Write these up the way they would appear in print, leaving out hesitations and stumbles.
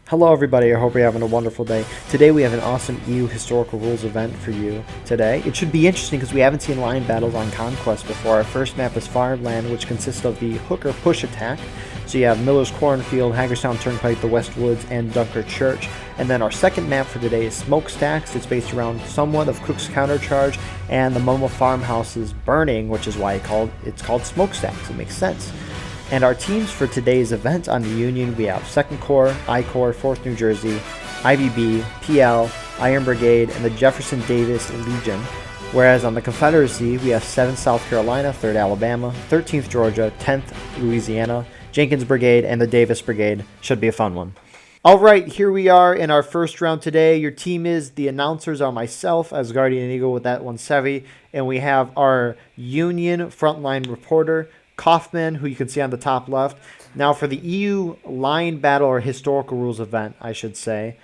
Hello, everybody. I hope you're having a wonderful day. Today, we have an awesome EU historical rules event for you today. It should be interesting because we haven't seen line battles on Conquest before. Our first map is Farmland, which consists of the hooker push attack. So you have Miller's Cornfield, Hagerstown Turnpike, the West Woods, and Dunker Church. And then our second map for today is Smokestacks. It's based around somewhat of Cook's Countercharge and the Momo Farmhouse's Burning, which is why it's called Smokestacks. It makes sense. And our teams for today's event on the Union, we have 2nd Corps, I Corps, 4th New Jersey, IVB, PL, Iron Brigade, and the Jefferson Davis Legion. Whereas on the Confederacy, we have 7th South Carolina, 3rd Alabama, 13th Georgia, 10th Louisiana, Jenkins Brigade, and the Davis Brigade. Should be a fun one. All right, here we are in our first round today. Your team is, the announcers are myself as Guardian Eagle with that one Sevi, and we have our Union Frontline Reporter, Coughman, who you can see on the top left. Now for the EU line battle or historical rules event, I should say,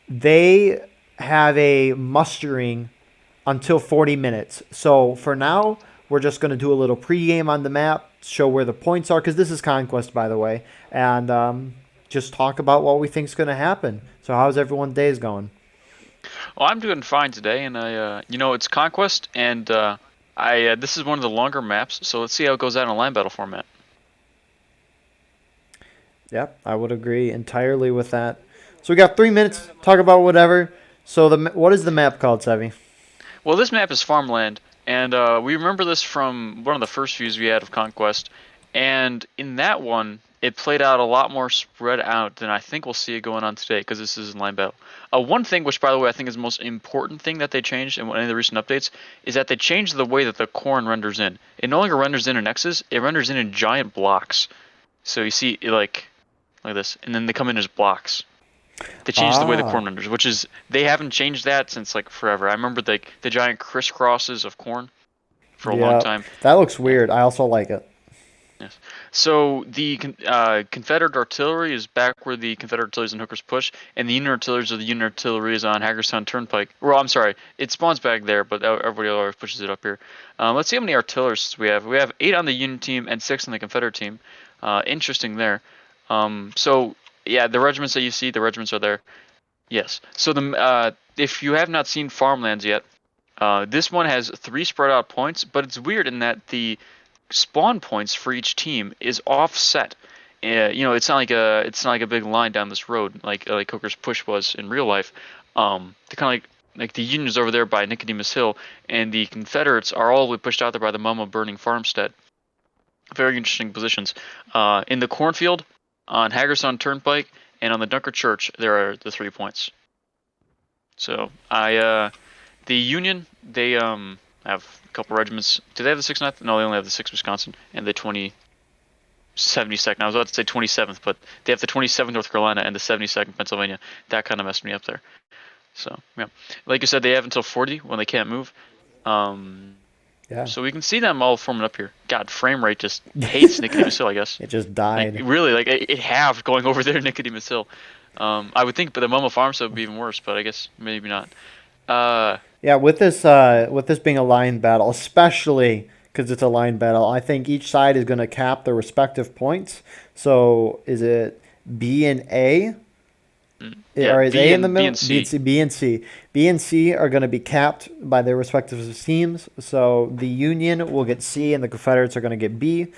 they have a mustering until 40 minutes. So for now, we're just going to do a little pregame on the map, show where the points are, because this is Conquest, by the way, and just talk about what we think is going to happen. So how's everyone's days going? Well, I'm doing fine today, and it's Conquest, and this is one of the longer maps, so let's see how it goes out in a line battle format. Yep, I would agree entirely with that. So we got 3 minutes, talk about whatever. So what is the map called, Sevi? Well, this map is Farmland, and we remember this from one of the first views we had of Conquest, and in that one, it played out a lot more spread out than I think we'll see it going on today, because this is in line battle. One thing, which by the way I think is the most important thing that they changed in any of the recent updates, is that they changed the way that the corn renders in. It no longer renders in X's, it renders in giant blocks. So you see, like this, and then they come in as blocks. They changed the way the corn renders, which is, they haven't changed that since like forever. I remember the giant crisscrosses of corn for a long time. That looks weird. I also like it. Yes. So the Confederate artillery is back where the Confederate artillery is in Hooker's Push, and the Union artillery is the Union artillery is on Hagerstown Turnpike. Well, I'm sorry, it spawns back there, but everybody always pushes it up here. Let's see how many artillerists we have. We have 8 on the Union team and 6 on the Confederate team. Interesting there. So yeah, the regiments that you see, the regiments are there. Yes. So if you have not seen Farmlands yet, this one has 3 spread out points, but it's weird in that the spawn points for each team is offset. It's not like a big line down this road like Hooker's Push was in real life. They're kind of like the Union's over there by Nicodemus Hill, and the Confederates are all the way pushed out there by the Momo Burning Farmstead. Very interesting positions. In the cornfield, on Hagerstown Turnpike, and on the Dunker Church, there are the 3 points. So the Union, they have a couple regiments. Do they have the 6th? No, they only have the 6th Wisconsin and the 72nd. I was about to say 27th, but they have the 27th North Carolina and the 72nd Pennsylvania. That kind of messed me up there. So yeah, like you said, they have until 40 when they can't move. Yeah. So we can see them all forming up here. God, frame rate just hates Nicodemus Hill, I guess. It just died. Like, really, like it halved going over there to Nicodemus Hill. I would think, but the Momo Farm would be even worse, but I guess maybe not. Yeah, with this being a line battle, especially because it's a line battle, I think each side is going to cap their respective points. So is it B and A? Yeah, or is A in the middle? B and C. B and C are going to be capped by their respective teams. So the Union will get C, and the Confederates are going to get B.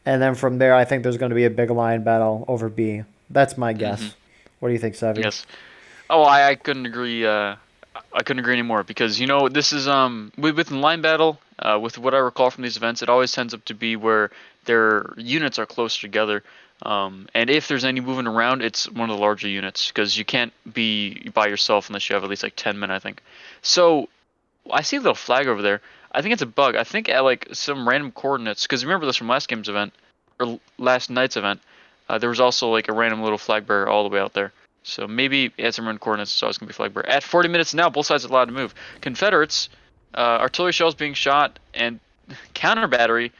And then from there, I think there's going to be a big line battle over B. That's my guess. Mm-hmm. What do you think, Savvy? Yes. Oh, I couldn't agree. I couldn't agree anymore, because this is within line battle. With what I recall from these events, it always tends up to be where their units are closer together. And if there's any moving around, it's one of the larger units, because you can't be by yourself unless you have at least like 10 men, I think. So I see a little flag over there. I think it's a bug. I think at like some random coordinates, because remember this from last game's event or last night's event, there was also like a random little flag bearer all the way out there. So maybe it had some random coordinates, so it's going to be flag bearer. At 40 minutes now, both sides are allowed to move. Confederates, artillery shells being shot, and counter battery.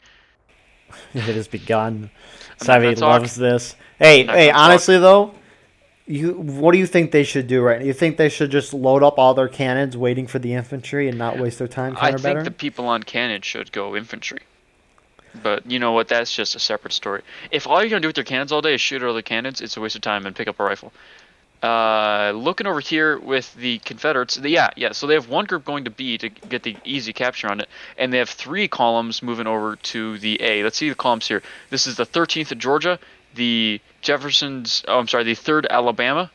It has begun. Savvy loves this. Hey, honestly though, what do you think they should do right now? You think they should just load up all their cannons waiting for the infantry and not waste their time counter battering? I think the people on cannon should go infantry. But you know what? That's just a separate story. If all you're going to do with your cannons all day is shoot at other cannons, it's a waste of time and pick up a rifle. Looking over here with the Confederates, so they have one group going to B to get the easy capture on it, and they have 3 columns moving over to the A. Let's see the columns here. This is the 13th of Georgia, the the 3rd Alabama,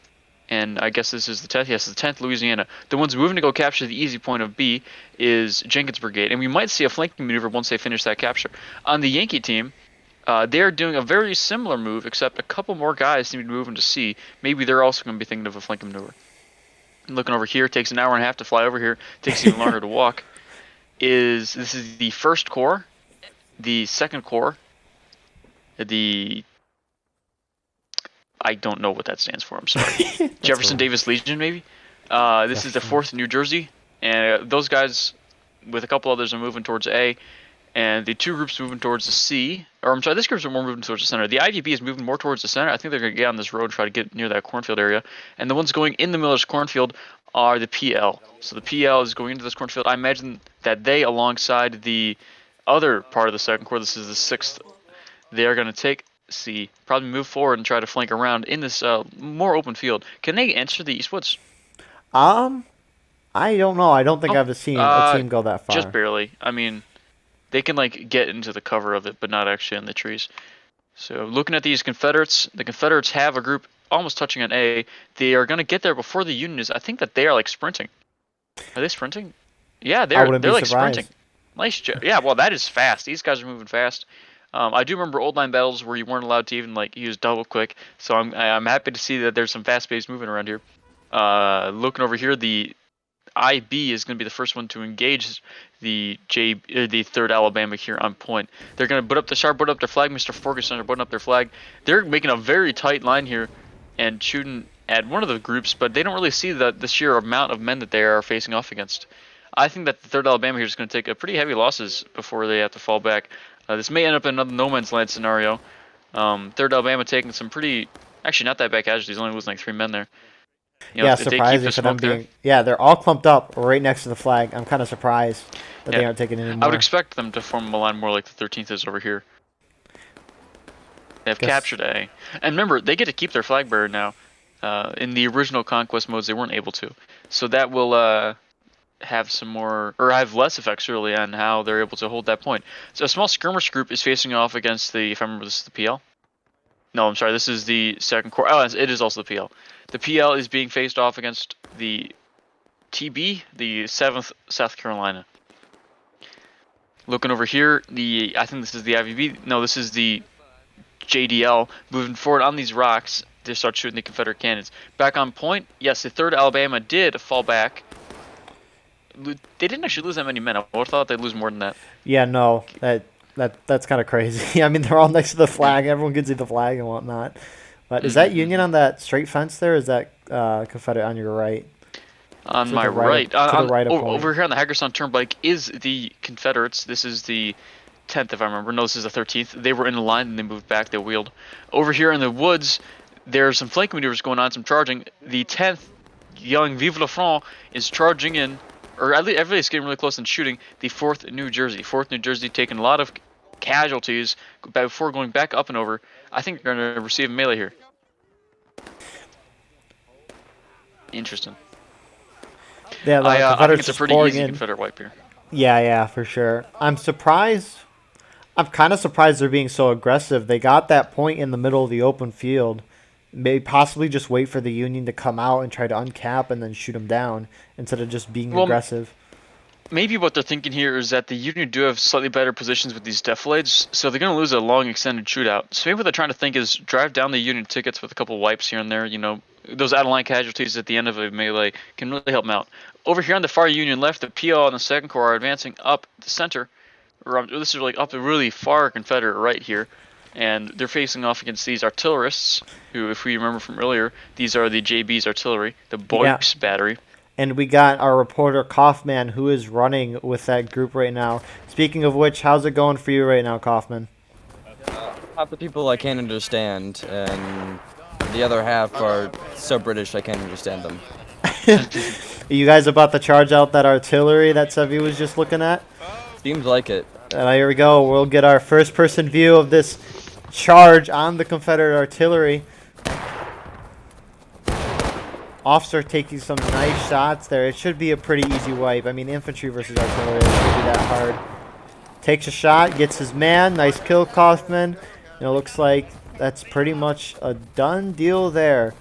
and I guess this is the 10th. Yes, the 10th Louisiana. The ones moving to go capture the easy point of B is Jenkins' brigade, and we might see a flanking maneuver once they finish that capture. On the Yankee team, they're doing a very similar move, except a couple more guys seem to be moving to C. Maybe they're also going to be thinking of a flanking maneuver. Looking over here, takes an hour and a half to fly over here. Takes even longer to walk. This is the 1st Corps, the 2nd Corps, I don't know what that stands for. I'm sorry. Jefferson Davis Legion, maybe. This is the 4th New Jersey, and those guys, with a couple others, are moving towards A. And the 2 groups moving towards the C, this group's more moving towards the center. The IVB is moving more towards the center. I think they're going to get on this road and try to get near that cornfield area. And the ones going in the middle of this cornfield are the PL. So the PL is going into this cornfield. I imagine that they, alongside the other part of the 2nd Corps, this is the 6th, they are going to take C, probably move forward and try to flank around in this more open field. Can they enter the Eastwoods? I don't know. I don't think I've seen a team go that far. Just barely. I mean, they can get into the cover of it, but not actually in the trees. So looking at these Confederates, the Confederates have a group almost touching on A. They are going to get there before the Union is. I think that they are sprinting. Are they sprinting? Yeah, they're sprinting. Nice job. Yeah, well, that is fast. These guys are moving fast. I do remember old line battles where you weren't allowed to even use double quick. So I'm happy to see that there's some fast pace moving around here. Looking over here, the IB is going to be the first one to engage the 3rd Alabama here on point. They're going to put up their flag. Mr. Ferguson are putting up their flag. They're making a very tight line here and shooting at one of the groups, but they don't really see the sheer amount of men that they are facing off against. I think that the 3rd Alabama here is going to take a pretty heavy losses before they have to fall back. This may end up in another no man's land scenario. 3rd Alabama taking some actually not that bad casualties, only losing 3 men there. Surprising for them being. Yeah, they're all clumped up right next to the flag. I'm kind of surprised that they aren't taking any more. I would expect them to form a line more like the 13th is over here. They have captured A. And remember, they get to keep their flag bearer now. In the original Conquest modes, they weren't able to. So that will have some more, or have less effects really on how they're able to hold that point. So a small skirmish group is facing off against if I remember, this is the PL? No, I'm sorry, this is the 2nd Corps. Oh, it is also the PL. The PL is being faced off against the TB, the 7th South Carolina. Looking over here, I think this is the IVB. No, this is the JDL moving forward on these rocks to start shooting the Confederate cannons. Back on point, yes, the 3rd Alabama did fall back. They didn't actually lose that many men. I would have thought they'd lose more than that. Yeah, no, that's kind of crazy. I mean, they're all next to the flag. Everyone can see the flag and whatnot. But is that Union on that straight fence there? Or is that Confederate on your right? On my right. Over here on the Hagerstown Turnpike is the Confederates. This is the 10th, if I remember. No, this is the 13th. They were in the line and they moved back. They wheeled. Over here in the woods, there's some flank maneuvers going on, some charging. The 10th, young Vive le Front, is charging in, or at least everybody's getting really close and shooting the 4th New Jersey. 4th New Jersey taking a lot of casualties before going back up and over. I think they're going to receive a melee here. Interesting. Yeah, I think it's a pretty easy Confederate wipe here. Yeah, for sure. I'm surprised. I'm kind of surprised they're being so aggressive. They got that point in the middle of the open field. Maybe possibly just wait for the Union to come out and try to uncap and then shoot them down instead of just being aggressive. Maybe what they're thinking here is that the Union do have slightly better positions with these defilades, so they're going to lose a long extended shootout. So maybe what they're trying to think is drive down the Union tickets with a couple wipes here and there. Those out-of-line casualties at the end of a melee can really help them out. Over here on the far Union left, the PL and the 2nd Corps are advancing up the center. This is up the really far Confederate right here. And they're facing off against these artillerists, who, if we remember from earlier, these are the JB's artillery, the Boyce battery. And we got our reporter Coughman, who is running with that group right now. Speaking of which, how's it going for you right now, Coughman? Half the people I can't understand, and the other half are so British I can't understand them. Are you guys about to charge out that artillery that Sevi was just looking at? Seems like it. Here we go. We'll get our first-person view of this charge on the Confederate artillery. Officer taking some nice shots there. It should be a pretty easy wipe. I mean, infantry versus artillery, it shouldn't be that hard. Takes a shot, gets his man. Nice kill, Coughman. It looks like that's pretty much a done deal there.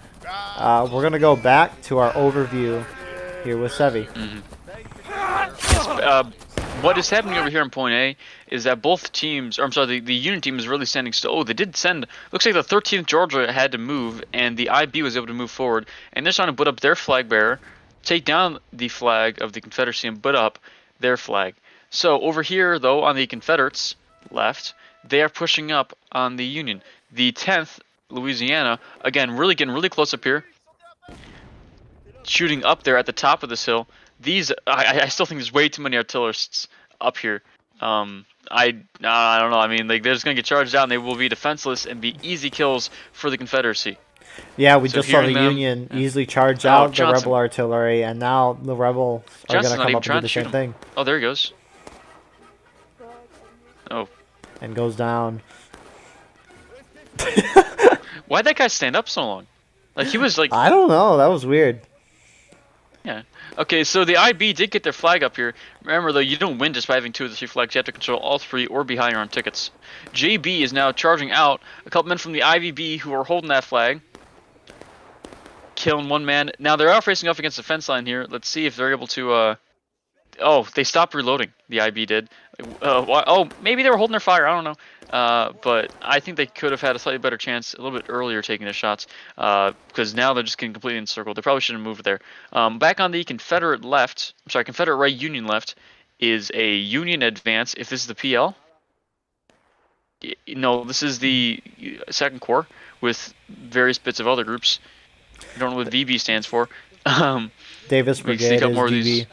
We're going to go back to our overview here with Sevi. What is happening over here in Point A is that both teams, or I'm sorry, the Union team is really standing still. Oh, they did send, looks like the 13th Georgia had to move, and the IB was able to move forward, and they're trying to put up their flag bearer, take down the flag of the Confederacy, and put up their flag. So over here, though, on the Confederates left, they are pushing up on the Union. The 10th, Louisiana, again, really getting really close up here, shooting up there at the top of this hill. These, I still think there's way too many artillerists up here. I don't know. I mean, like, they're just gonna get charged out, and they will be defenseless and be easy kills for the Confederacy. Yeah, we just saw the Union easily charge out the rebel artillery, and now the rebels are gonna come up and do the same thing. Oh, there he goes. Oh. And goes down. Why'd that guy stand up so long? Like, he was like... I don't know. That was weird. Yeah. Okay, so the IB did get their flag up here. Remember, though, you don't win just by having 2 of the 3 flags. You have to control all 3 or be higher on tickets. JB is now charging out. A couple men from the IVB who are holding that flag. Killing 1 man. Now, they are facing off against the fence line here. Let's see if they're able to... Oh, they stopped reloading. The IB did. Oh, maybe they were holding their fire. I don't know. But I think they could have had a slightly better chance a little bit earlier taking their shots. Because now they're just getting completely encircled. They probably shouldn't have moved there. Back on the Confederate left, I'm sorry, Confederate right Union left is a Union advance. If this is the PL, no, this is the 2nd Corps with various bits of other groups. I don't know what VB stands for. Davis Brigade is DB.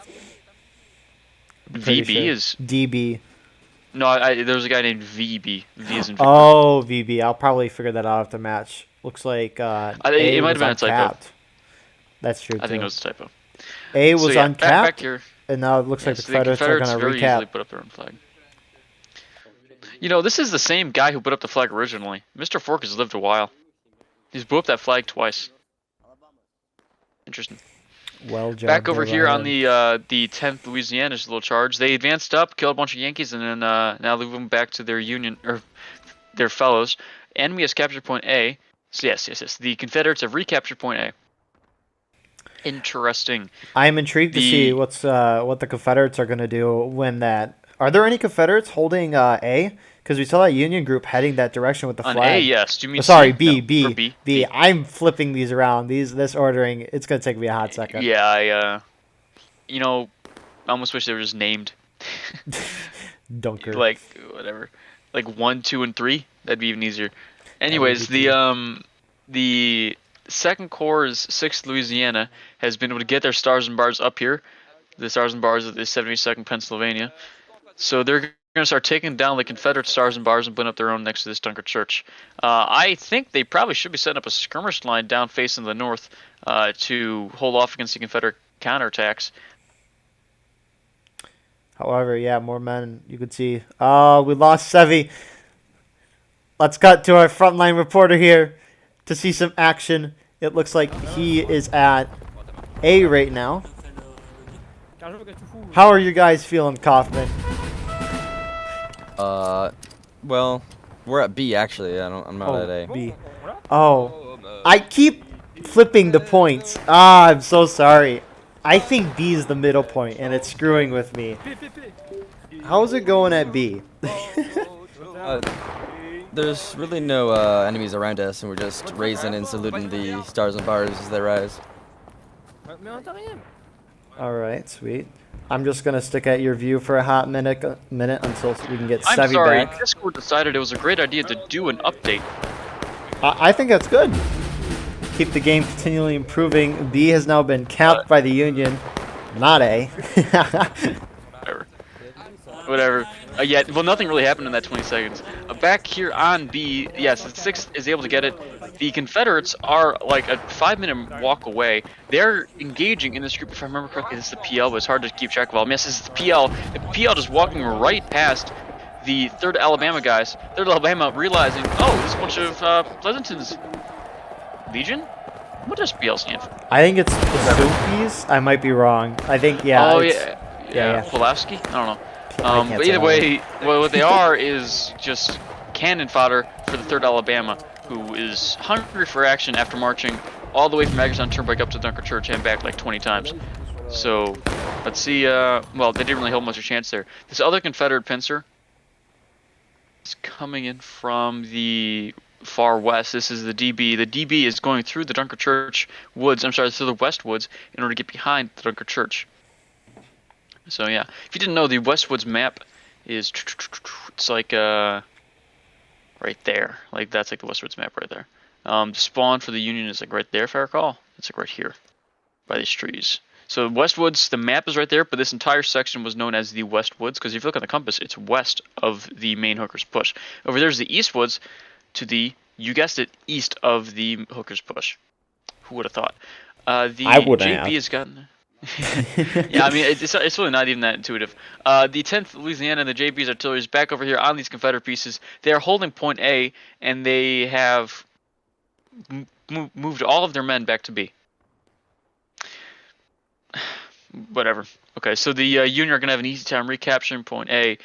VB sure. is DB. No, there's a guy named VB. V is in Victor. Oh, VB. I'll probably figure that out after match. Looks like it might have been a typo. That's true. I think it was a typo. A was uncapped, back here, and now it looks like the Confederates are going to very recap. Easily put up their own flag. You know, this is the same guy who put up the flag originally. Mr. Fork has lived a while. He's blew up that flag twice. Interesting. Well, back over here on the 10th Louisiana's little charge. They advanced up, killed a bunch of Yankees, and then now they're moving back to their Union or their fellows. Enemy has captured Point A. So yes. The Confederates have recaptured Point A. Interesting. I'm intrigued to see what the Confederates are going to do when that. Are there any Confederates holding A? Because we saw that Union group heading that direction with the flag. On A, yes. Do you mean sorry, C? B, No, B, B. B. I'm flipping these around. This ordering, it's going to take me a hot second. Yeah, I almost wish they were just named. Dunker. Like, whatever. Like 1, 2, and 3. That'd be even easier. Anyways, the 2nd Corps' 6th Louisiana has been able to get their stars and bars up here. The stars and bars of the 72nd Pennsylvania. So they're going to start taking down the Confederate stars and bars and putting up their own next to this Dunker Church. I think they probably should be setting up a skirmish line down facing the north to hold off against the Confederate counterattacks. However, yeah, more men you could see. Oh, we lost Sevi. Let's cut to our frontline reporter here to see some action. It looks like he is at A right now. How are you guys feeling, Coughman? Well, we're at B actually. I'm not at A. B. Oh, I keep flipping the points. I'm so sorry. I think B is the middle point, and it's screwing with me. How's it going at B? There's really no enemies around us, and we're just raising and saluting the stars and bars as they rise. All right, sweet. I'm just gonna stick at your view for a hot minute until we can get Sevi I'm sorry, back. Discord decided it was a great idea to do an update. I think that's good. Keep the game continually improving. B has now been capped by the Union, not A. Whatever. Yeah, well, nothing really happened in that 20 seconds. Back here on B, yes, the 6th is able to get it. The Confederates are like a 5-minute walk away. They're engaging in this group. If I remember correctly, this is the PL, but it's hard to keep track of all. Yes, this is the PL. The PL just walking right past the 3rd Alabama guys. 3rd Alabama realizing, oh, this is a bunch of Pleasanton's Legion? What does BL stand for? I think it's the Stoopies. I might be wrong. I think, yeah. Oh, it's, yeah. Pulaski? I don't know. I can't But say either that way, well, what they are is just cannon fodder for the 3rd Alabama, who is hungry for action after marching all the way from Hagerstown Turnpike up to Dunker Church and back like 20 times. So, let's see. Well, they didn't really hold much of a chance there. This other Confederate pincer is coming in from the far west. This is the DB. The DB is going through the Dunker Church woods. I'm sorry, through the West Woods in order to get behind the Dunker Church. So yeah, if you didn't know, the West Woods map is it's like right there. Like that's like the West Woods map right there. The spawn for the Union is like right there, if I recall. It's like right here by these trees. So West Woods, the map is right there, but this entire section was known as the West Woods because if you look on the compass, it's west of the main Hooker's Push. Over there's the East Woods to the, you guessed it, east of the Hooker's Push. Who would have thought? The I wouldn't JB have. has gotten... Yeah, I mean, it's really not even that intuitive. The 10th Louisiana and the JB's artillery is back over here on these Confederate pieces. They are holding point A, and they have moved all of their men back to B. Whatever. Okay, so the Union are going to have an easy time recapturing point A.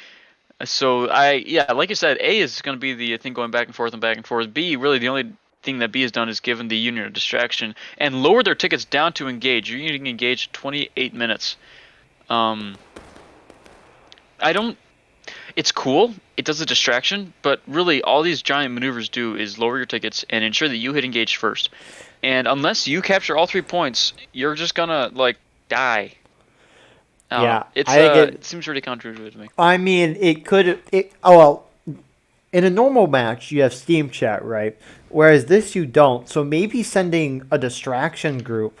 So, like I said, A is going to be the thing going back and forth and back and forth. B, really the only thing that B has done is given the Union a distraction and lowered their tickets down to engage. Union can engage 28 minutes. It's cool. It does a distraction, but really all these giant maneuvers do is lower your tickets and ensure that you hit engage first. And unless you capture all 3 points, you're just gonna like die. Yeah, it seems really counterintuitive to me. I mean, well, in a normal match, you have Steam Chat, right? Whereas this, you don't. So maybe sending a distraction group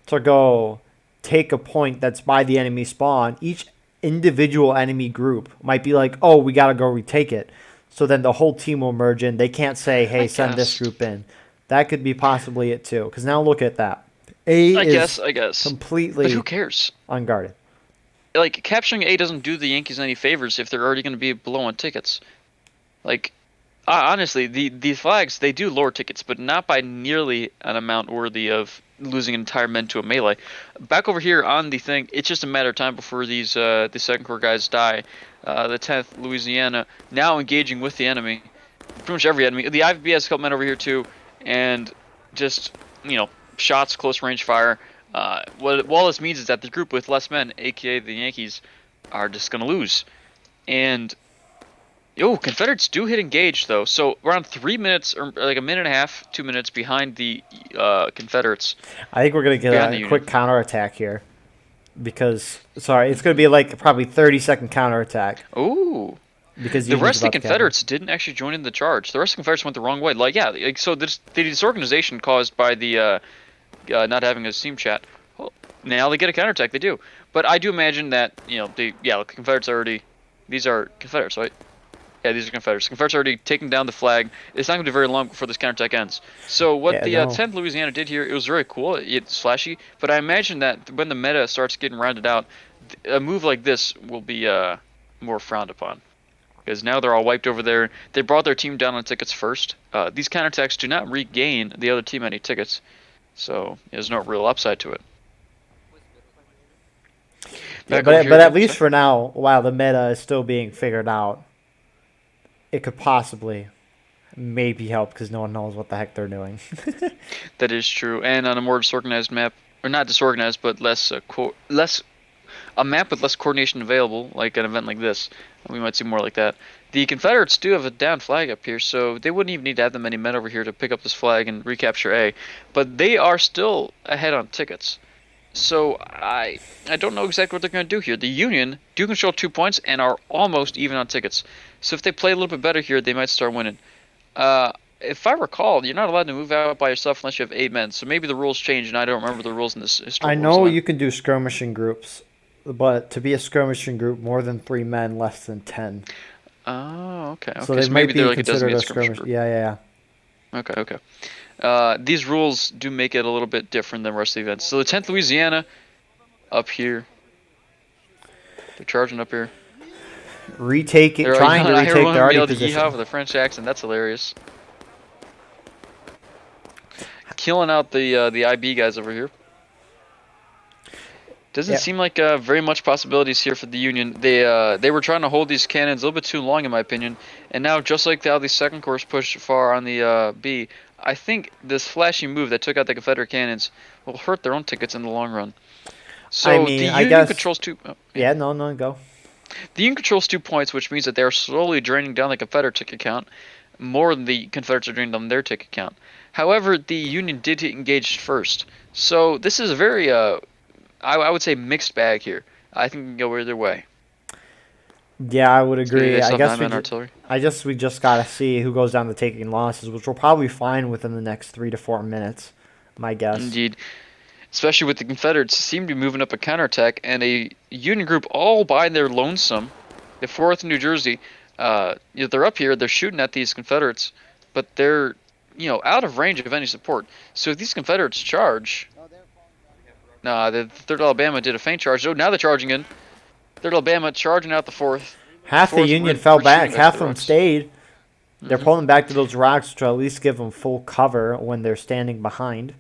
to go take a point that's by the enemy spawn, each individual enemy group might be like, oh, we got to go retake it. So then the whole team will merge in. They can't say, hey, send this group in. That could be possibly it, too. Because now look at that. I guess. Completely but who cares? Unguarded. Like, capturing A doesn't do the Yankees any favors if they're already going to be below on tickets. Like, honestly, these flags, they do lower tickets, but not by nearly an amount worthy of losing an entire men to a melee. Back over here on the thing, it's just a matter of time before these the 2nd Corps guys die. The 10th Louisiana now engaging with the enemy. Pretty much every enemy. The IVB has a couple men over here too, and just, shots, close range fire. What all this means is that the group with less men, aka the Yankees, are just going to lose. And Confederates do hit engage though, so around 3 minutes or like a minute and a half, 2 minutes behind the Confederates. I think we're gonna get a quick counterattack here, because it's gonna be like probably 30-second counterattack. Ooh. Because the rest of the Confederates didn't actually join in the charge. The rest of the Confederates went the wrong way. So the disorganization caused by the not having a Steam Chat. Well, now they get a counterattack. They do, but I do imagine that the Confederates already. These are Confederates, right? Yeah, these are Confederates. Confederates are already taking down the flag. It's not going to be very long before this counterattack ends. So what the 10th Louisiana did here, it was very cool. It's flashy, but I imagine that when the meta starts getting rounded out, a move like this will be more frowned upon. Because now they're all wiped over there. They brought their team down on tickets first. These counterattacks do not regain the other team any tickets, so there's no real upside to it. Yeah, but at least for now, while the meta is still being figured out, it could possibly maybe help because no one knows what the heck they're doing. That is true. And on a more disorganized map, or not disorganized, but a map with less coordination available, like an event like this, we might see more like that. The Confederates do have a down flag up here, so they wouldn't even need to have that many men over here to pick up this flag and recapture A. But they are still ahead on tickets. So I don't know exactly what they're going to do here. The Union do control 2 points and are almost even on tickets. So if they play a little bit better here, they might start winning. If I recall, you're not allowed to move out by yourself unless you have 8 men. So maybe the rules change, and I don't remember the rules in this historical. I know you can do skirmishing groups, but to be a skirmishing group, more than 3 men, less than 10. Oh, okay. So they might be considered a skirmish. Yeah. Okay. These rules do make it a little bit different than the rest of the events. So the 10th Louisiana, up here. They're charging up here. Trying to retake their already position. Yeehaw with a French accent. That's hilarious. killing out the IB guys over here. Doesn't Yeah. seem like very much possibilities here for the Union. They were trying to hold these cannons a little bit too long, in my opinion. And now, just like how the second course pushed far on the B, I think this flashy move that took out the Confederate cannons will hurt their own tickets in the long run. I So the mean, I Union guess. controls two. Oh, Yeah, no, go. The Union controls 2 points, which means that they are slowly draining down the Confederate ticket count more than the Confederates are draining down their ticket count. However, the Union did engage first, so this is a very I would say mixed bag here. I think it can go either way. Yeah, I would So you agree. guys still have 9-man artillery? I guess we just gotta see who goes down to taking losses, which we'll probably find within the next 3 to 4 minutes. My guess. Indeed. Especially with the Confederates seem to be moving up a counterattack, and a Union group all by their lonesome, the 4th New Jersey, they're up here, they're shooting at these Confederates, but they're, out of range of any support. So if these Confederates charge, the 3rd Alabama did a feint charge. Oh, now they're charging in. 3rd Alabama charging out the 4th. Half the 4th Union fell back. retreating Half to of the them rocks. stayed. They're Mhm. pulling back to those rocks to at least give them full cover when they're standing behind.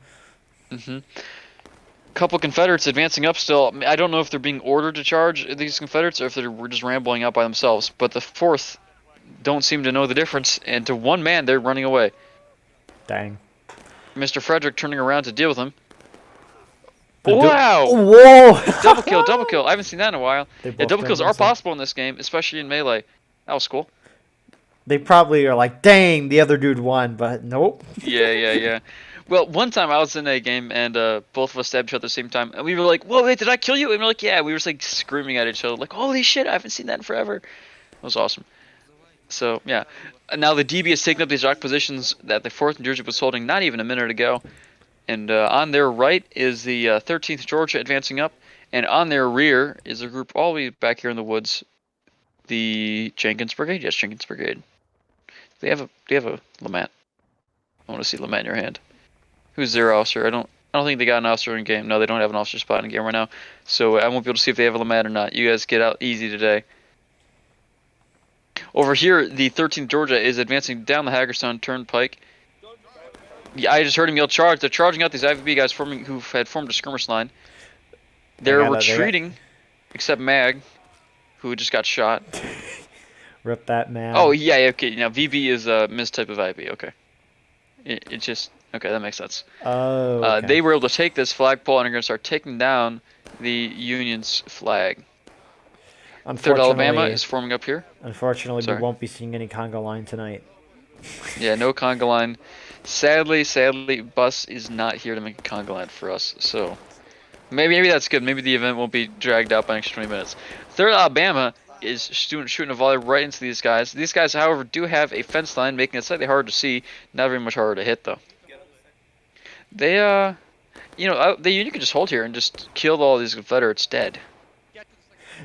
Couple Confederates advancing up still. I don't know if they're being ordered to charge these Confederates or if they're just rambling out by themselves. But the 4th don't seem to know the difference, and to one man, they're running away. Dang. Mr. Frederick turning around to deal with him. But Wow! Whoa! Double kill, double kill. I haven't seen that in a while. They Yeah, both double kills burned are themselves. possible in this game, especially in Melee. That was cool. They probably are like, dang, the other dude won, but nope. Yeah. Well, one time I was in a game and both of us stabbed each other at the same time, and we were like, "Whoa, wait, did I kill you?" And we're like, "Yeah." We were just, like screaming at each other, like, "Holy shit, I haven't seen that in forever." It was awesome. So yeah, and now the DB has taken up these rock positions that the 4th New Jersey was holding not even a minute ago, and on their right is the 13th Georgia advancing up, and on their rear is a group all the way back here in the woods, the Jenkins Brigade. Yes, Jenkins Brigade. Do you have a Lamat? I want to see Lamat in your hand. Who's their officer? I don't think they got an officer in game. No, they don't have an officer spot in game right now. So I won't be able to see if they have a Lamat or not. You guys get out easy today. Over here, the 13th Georgia is advancing down the Hagerstown Turnpike. Yeah, I just heard him yell charge. They're charging out these IVB guys who had formed a skirmish line. They're retreating, except Mag, who just got shot. Rip that man. Oh, yeah, okay. Now, VB is a mistype of IB. Okay. It just... Okay, that makes sense. Oh, okay. They were able to take this flagpole and are going to start taking down the Union's flag. 3rd Alabama is forming up here. Unfortunately, Sorry. we won't be seeing any conga line tonight. Yeah, no conga line. Sadly, Bus is not here to make a conga line for us. So maybe that's good. Maybe the event won't be dragged out by an extra 20 minutes. 3rd Alabama is shooting a volley right into these guys. These guys, however, do have a fence line, making it slightly harder to see. Not very much harder to hit, though. They, the Union could just hold here and just kill all these Confederates dead.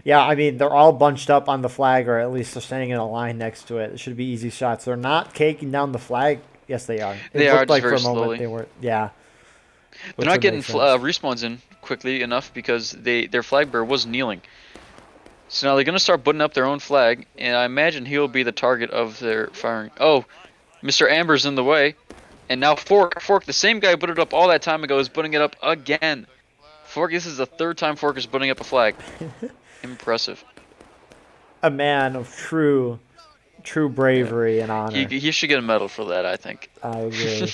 Yeah, I mean, they're all bunched up on the flag, or at least they're standing in a line next to it. It should be easy shots. They're not taking down the flag. Yes, they are. They It are, looked like just for a very moment slowly. they were. Yeah. They're Which not would getting make sense. respawns in quickly enough because their flag bearer was kneeling. So now they're going to start putting up their own flag, and I imagine he'll be the target of their firing. Oh, Mr. Amber's in the way. And now Fork, the same guy who put it up all that time ago, is putting it up again. Fork, this is the 3rd time Fork is putting up a flag. Impressive. A man of true bravery and honor. He should get a medal for that, I think. I agree.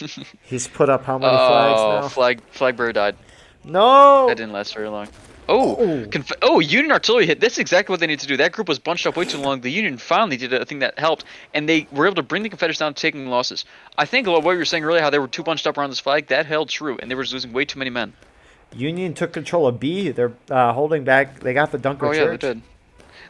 He's put up how many flags now? Flag bearer died. No! That didn't last very long. Union artillery hit. That's exactly what they need to do. That group was bunched up way too long. The Union finally did a thing that helped, and they were able to bring the Confederates down to taking losses. I think what you were saying earlier, how they were too bunched up around this flag, that held true, and they were just losing way too many men. Union took control of B. They're holding back. They got the Dunker Church. Oh, yeah, they did.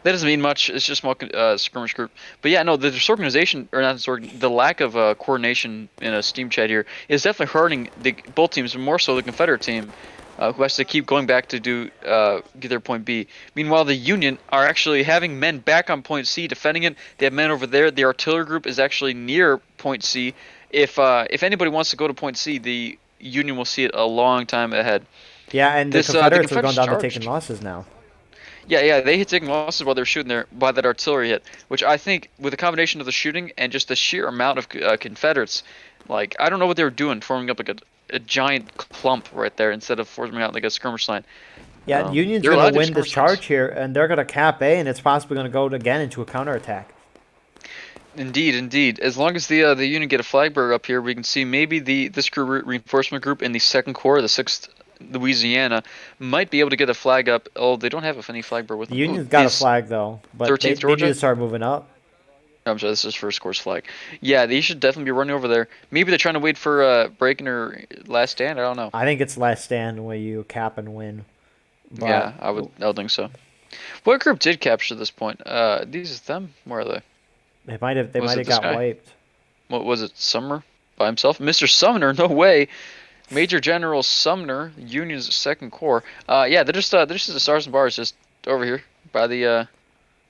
That doesn't mean much. It's just a small skirmish group. But yeah, no, the disorganization, or not the lack of coordination in a Steam chat here is definitely hurting both teams, but more so the Confederate team, who has to keep going back to get their point B. Meanwhile, the Union are actually having men back on point C, defending it. They have men over there. The artillery group is actually near point C. If anybody wants to go to point C, the Union will see it a long time ahead. Yeah, and the Confederates are going down to taking losses now. Yeah, they hit taking losses while they're shooting by that artillery hit, which I think, with a combination of the shooting and just the sheer amount of Confederates, like, I don't know what they were doing, forming up like a giant clump right there instead of forming out like a skirmish line. Yeah, Union's They're going allowed to to win this skirmish lines. charge here, and they're going to cap A, and it's possibly going to go again into a counterattack. Indeed. As long as the Union get a flag bearer up here, we can see maybe this reinforcement group in the second corps, the 6th Louisiana, might be able to get a flag up. Oh, they don't have any flag bearer with The them. Union's got a flag, though, but they 13th need Georgia? to start moving up. I'm sorry, this is first course flag. Yeah, they should definitely be running over there. Maybe they're trying to wait for breaking or last stand. I don't know. I think it's last stand where you cap and win. But Yeah, I would think so. What group did capture this point? These them? Where are they? they might have Was it this got guy? wiped. What was it? Sumner by himself? Mr. Sumner? No way. Major General Sumner, Union's second corps. Yeah, they're just the stars and bars just over here by the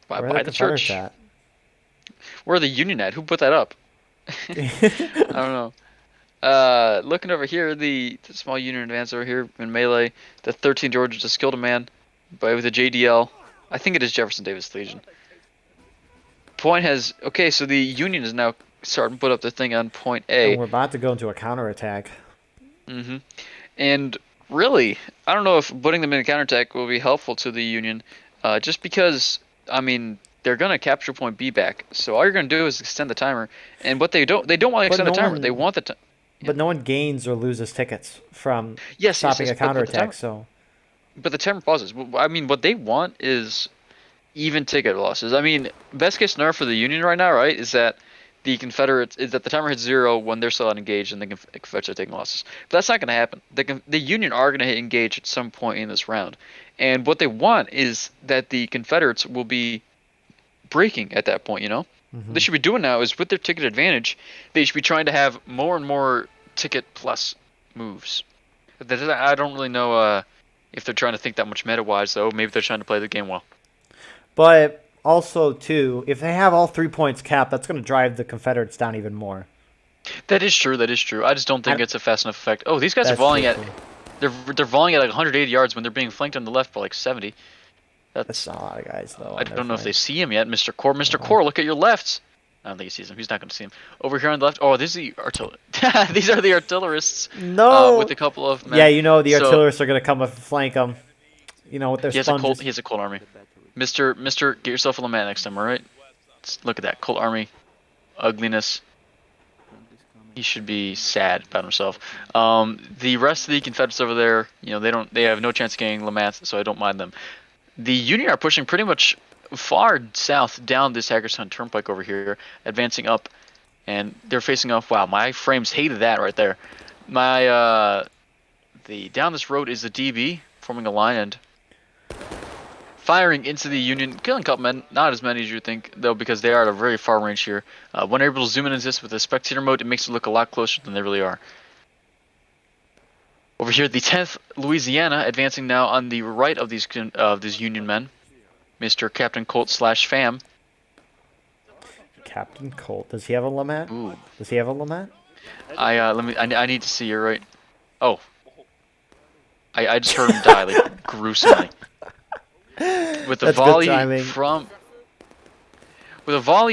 Where are by the the church. Confederates Where are the Union at? Who put that up? I at? don't know. Looking over here, the small Union advance over here in melee. The 13th Georgia just killed a man with a JDL. I think it is Jefferson Davis Legion. Point has okay, so the Union is now starting to put up their thing on point A. And we're about to go into a counterattack. And really, I don't know if putting them in a counterattack will be helpful to the Union, just because, I mean, they're gonna capture point B back. So all you're gonna do is extend the timer. And what they don't want to extend the timer. They want the time. But no one gains or loses tickets from Yes, stopping a but the counterattack. timer, So but the timer pauses. I mean, what they want is even ticket losses. I mean, best case scenario for the Union right now, right, is that the Confederates is that the timer hits 0 when they're still engaged and the Confederates are taking losses. But that's not going to happen. The Union are going to hit engage at some point in this round, and what they want is that the Confederates will be breaking at that point. What they should be doing now is with their ticket advantage, they should be trying to have more and more ticket plus moves. I don't really know if they're trying to think that much meta wise though. Maybe they're trying to play the game well. But also, too, if they have all 3 points capped, that's going to drive the Confederates down even more. That is true. I just don't think it's a fast enough effect. Oh, these guys are That's volleying true, at they're volleying at like 180 yards when they're being flanked on the left by like 70. That's not a lot of guys, though. I don't know if they see him yet, Mr. Core. Mr. Core, look at your left. I don't think he sees him. He's not going to see him. Over here on the left. Oh, this is the artillery. These are the artillerists. No. With a couple of men. Yeah, the artillerists are going to come and flank them. With their sponges. He has a cold army. Mister, get yourself a LeMat next time, all right? Look at that cold army, ugliness. He should be sad about himself. The rest of the Confederates over there, they have no chance of getting LeMats, so I don't mind them. The Union are pushing pretty much far south down this Hagerstown Turnpike over here, advancing up, and they're facing off. Wow, my frames hated that right there. Down this road is the DB forming a line and firing into the Union, killing a couple men, not as many as you think, though, because they are at a very far range here. When you're able to zoom in on this with the spectator mode, it makes it look a lot closer than they really are. Over here, the 10th Louisiana, advancing now on the right of these Union men, Mr. Captain Colt / Fam. Captain Colt. Does he have a LeMat? Ooh. Does he have a LeMat? I need to see you right. Oh. I just heard him die like gruesomely. With a volley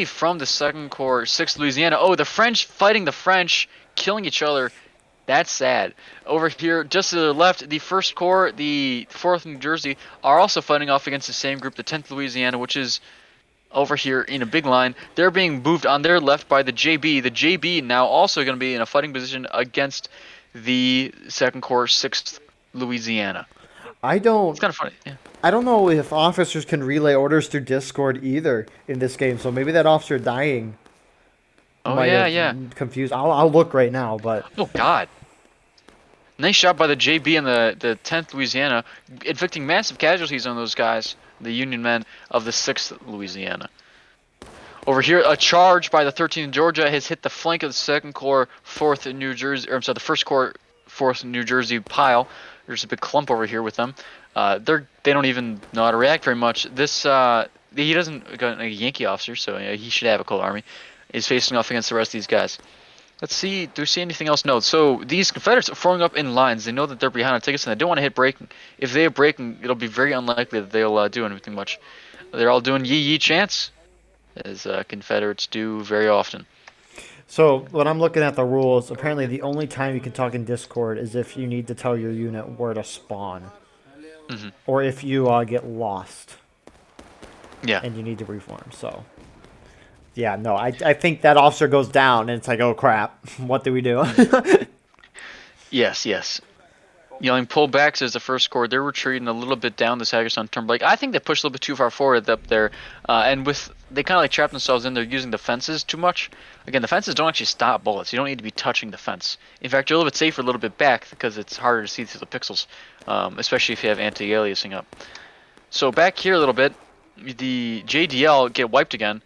from the 2nd Corps, 6th Louisiana. Oh, the French fighting the French, killing each other. That's sad. Over here, just to the left, the 1st Corps, the 4th New Jersey, are also fighting off against the same group, the 10th Louisiana, which is over here in a big line. They're being moved on their left by the JB. The JB now also going to be in a fighting position against the 2nd Corps, 6th Louisiana. It's kind of funny. Yeah. I don't know if officers can relay orders through Discord either in this game, so maybe that officer dying. Oh yeah. Confused. I'll look right now, but. Oh God. Nice shot by the JB and the 10th Louisiana, inflicting massive casualties on those guys, the Union men of the 6th Louisiana. Over here, a charge by the 13th Georgia has hit the flank of the 2nd Corps, 4th New Jersey, the 1st Corps, 4th New Jersey pile. There's a big clump over here with them. They don't even know how to react very much. He doesn't got a Yankee officer, so he should have a cold army. Is facing off against the rest of these guys. Let's see. Do we see anything else? No. So these Confederates are forming up in lines. They know that they're behind on tickets, and they don't want to hit breaking. If they hit breaking, it'll be very unlikely that they'll do anything much. They're all doing yee chants, as Confederates do very often. So when I'm looking at the rules, apparently the only time you can talk in Discord is if you need to tell your unit where to spawn, Hmm. or if you get lost Yeah. and you need to reform. So yeah, no, I think that officer goes down and it's like, oh crap, what do we do? Yes, yes. Yelling pullbacks as the first score. They're retreating a little bit down this Hagerstown Turnpike. I think they pushed a little bit too far forward up there, and with they kind of like trapped themselves in there using the fences too much. Again, the fences don't actually stop bullets. You don't need to be touching the fence. In fact, you're a little bit safer a little bit back because it's harder to see through the pixels, especially if you have anti-aliasing up. So back here a little bit, the JDL get wiped again.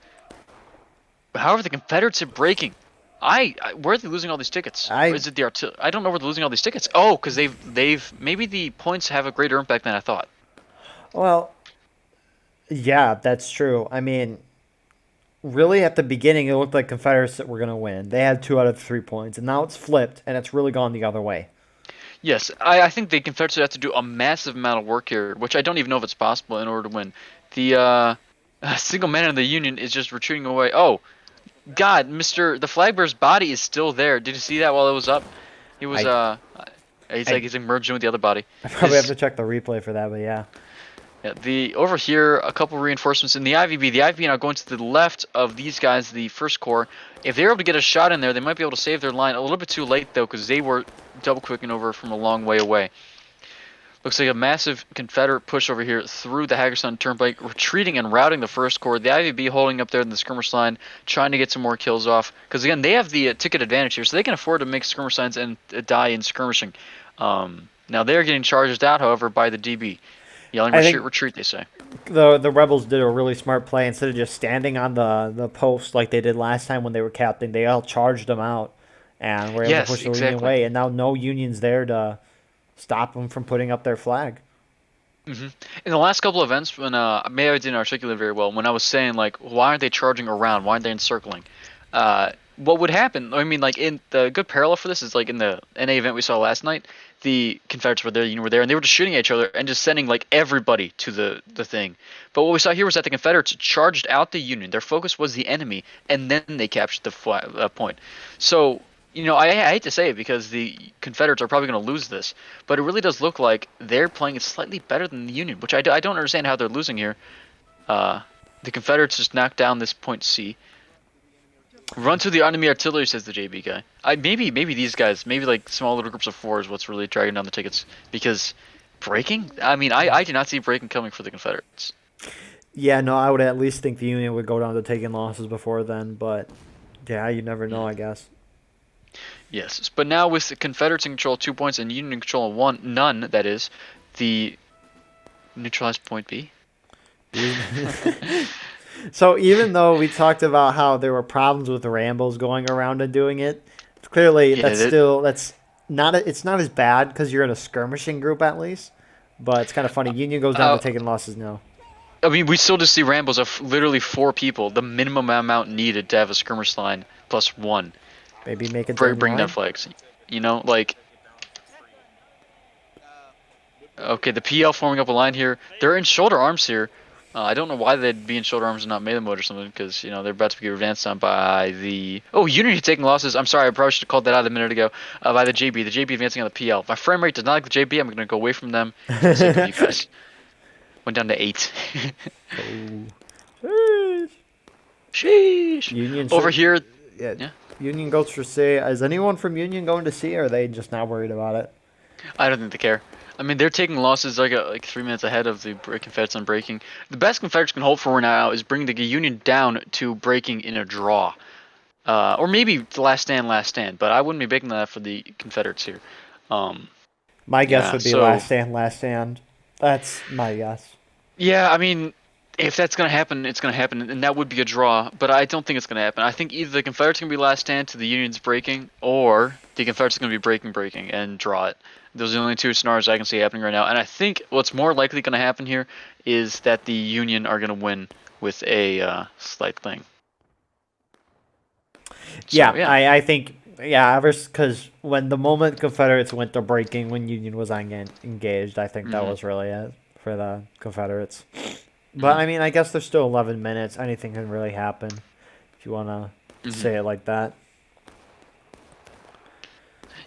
However, the Confederates are breaking. Where are they losing all these tickets? Or is it the artillery? I don't know where they're losing all these tickets. Oh, because they've maybe the points have a greater impact than I thought. Well, yeah, that's true. I mean, really at the beginning, it looked like Confederates that were going to win. They had 2 out of 3 points, and now it's flipped, and it's really gone the other way. Yes, I think the Confederates have to do a massive amount of work here, which I don't even know if it's possible in order to win. The single man in the Union is just retreating away. Oh, God, the flag bearer's body is still there. Did you see that while it was up? He was he's emerging with the other body. I probably have to check the replay for that, but yeah. Yeah, over here, a couple reinforcements in the IVB. The IVB now going to the left of these guys, the first corps. If they're able to get a shot in there, they might be able to save their line. A little bit too late though, because they were double quicking over from a long way away. Looks like a massive Confederate push over here through the Hagerstown Turnpike, retreating and routing the first corps. The IVB holding up there in the skirmish line, trying to get some more kills off. Because again, they have the ticket advantage here, so they can afford to make skirmish lines and die in skirmishing. Now they're getting charged out, however, by the DB. Yelling retreat, retreat, they say. The rebels did a really smart play. Instead of just standing on the post like they did last time when they were capturing, they all charged them out and were able to push the Union away. And now no Union's there to stop them from putting up their flag. In the last couple of events, when maybe I didn't articulate very well, when I was saying like, why aren't they charging around? Why aren't they encircling? What would happen? I mean, like in the good parallel for this is like in the NA event we saw last night. The Confederates were there, Union were there, and they were just shooting at each other and just sending like everybody to the thing. But what we saw here was that the Confederates charged out the Union. Their focus was the enemy, and then they captured the point. So, I hate to say it because the Confederates are probably going to lose this, but it really does look like they're playing it slightly better than the Union, which I don't understand how they're losing here. The Confederates just knocked down this point C. Run to the enemy artillery, says the JB guy. Maybe these guys, maybe like small little groups of four is what's really dragging down the tickets. Because breaking? I mean, I do not see breaking coming for the Confederates. Yeah, no, I would at least think the Union would go down to taking losses before then, but yeah, you never know, I guess. Yes, but now with the Confederates in control of 2 points and Union in control of none, that is, the neutralized point B. So even though we talked about how there were problems with the Rambos going around and doing it, clearly it's not as bad because you're in a skirmishing group at least. But it's kind of funny. Union goes down to taking losses now. I mean, we still just see Rambos of literally 4 people, the minimum amount needed to have a skirmish line plus 1. Maybe make it bring down flags. Okay, the PL forming up a line here. They're in shoulder arms here. I don't know why they'd be in shoulder arms and not melee mode or something, because they're about to be advanced on by the Unity taking losses. I'm sorry, I probably should have called that out a minute ago. By the JB. The JB advancing on the PL. My frame rate does not like the JB. I'm going to go away from them for the sake of you guys. Went down to 8. Sheesh. Union over here. Yeah. Union goes for C. Is anyone from Union going to C, or are they just not worried about it? I don't think they care. I mean, they're taking losses like 3 minutes ahead of the Confederates on breaking. The best Confederates can hope for right now is bringing the Union down to breaking in a draw. Or maybe the last stand, but I wouldn't be making that for the Confederates here. My guess would be last stand. That's my guess. Yeah, I mean, if that's going to happen, it's going to happen, and that would be a draw, but I don't think it's going to happen. I think either the Confederates are going to be last stand to the Union's breaking, or the Confederates are going to be breaking, and draw it. Those are the only 2 scenarios I can see happening right now, and I think what's more likely going to happen here is that the Union are going to win with a slight thing. So, I think, because when the moment Confederates went to breaking, when Union was engaged, I think that was really it for the Confederates. But, I mean, I guess there's still 11 minutes. Anything can really happen, if you want to say it like that.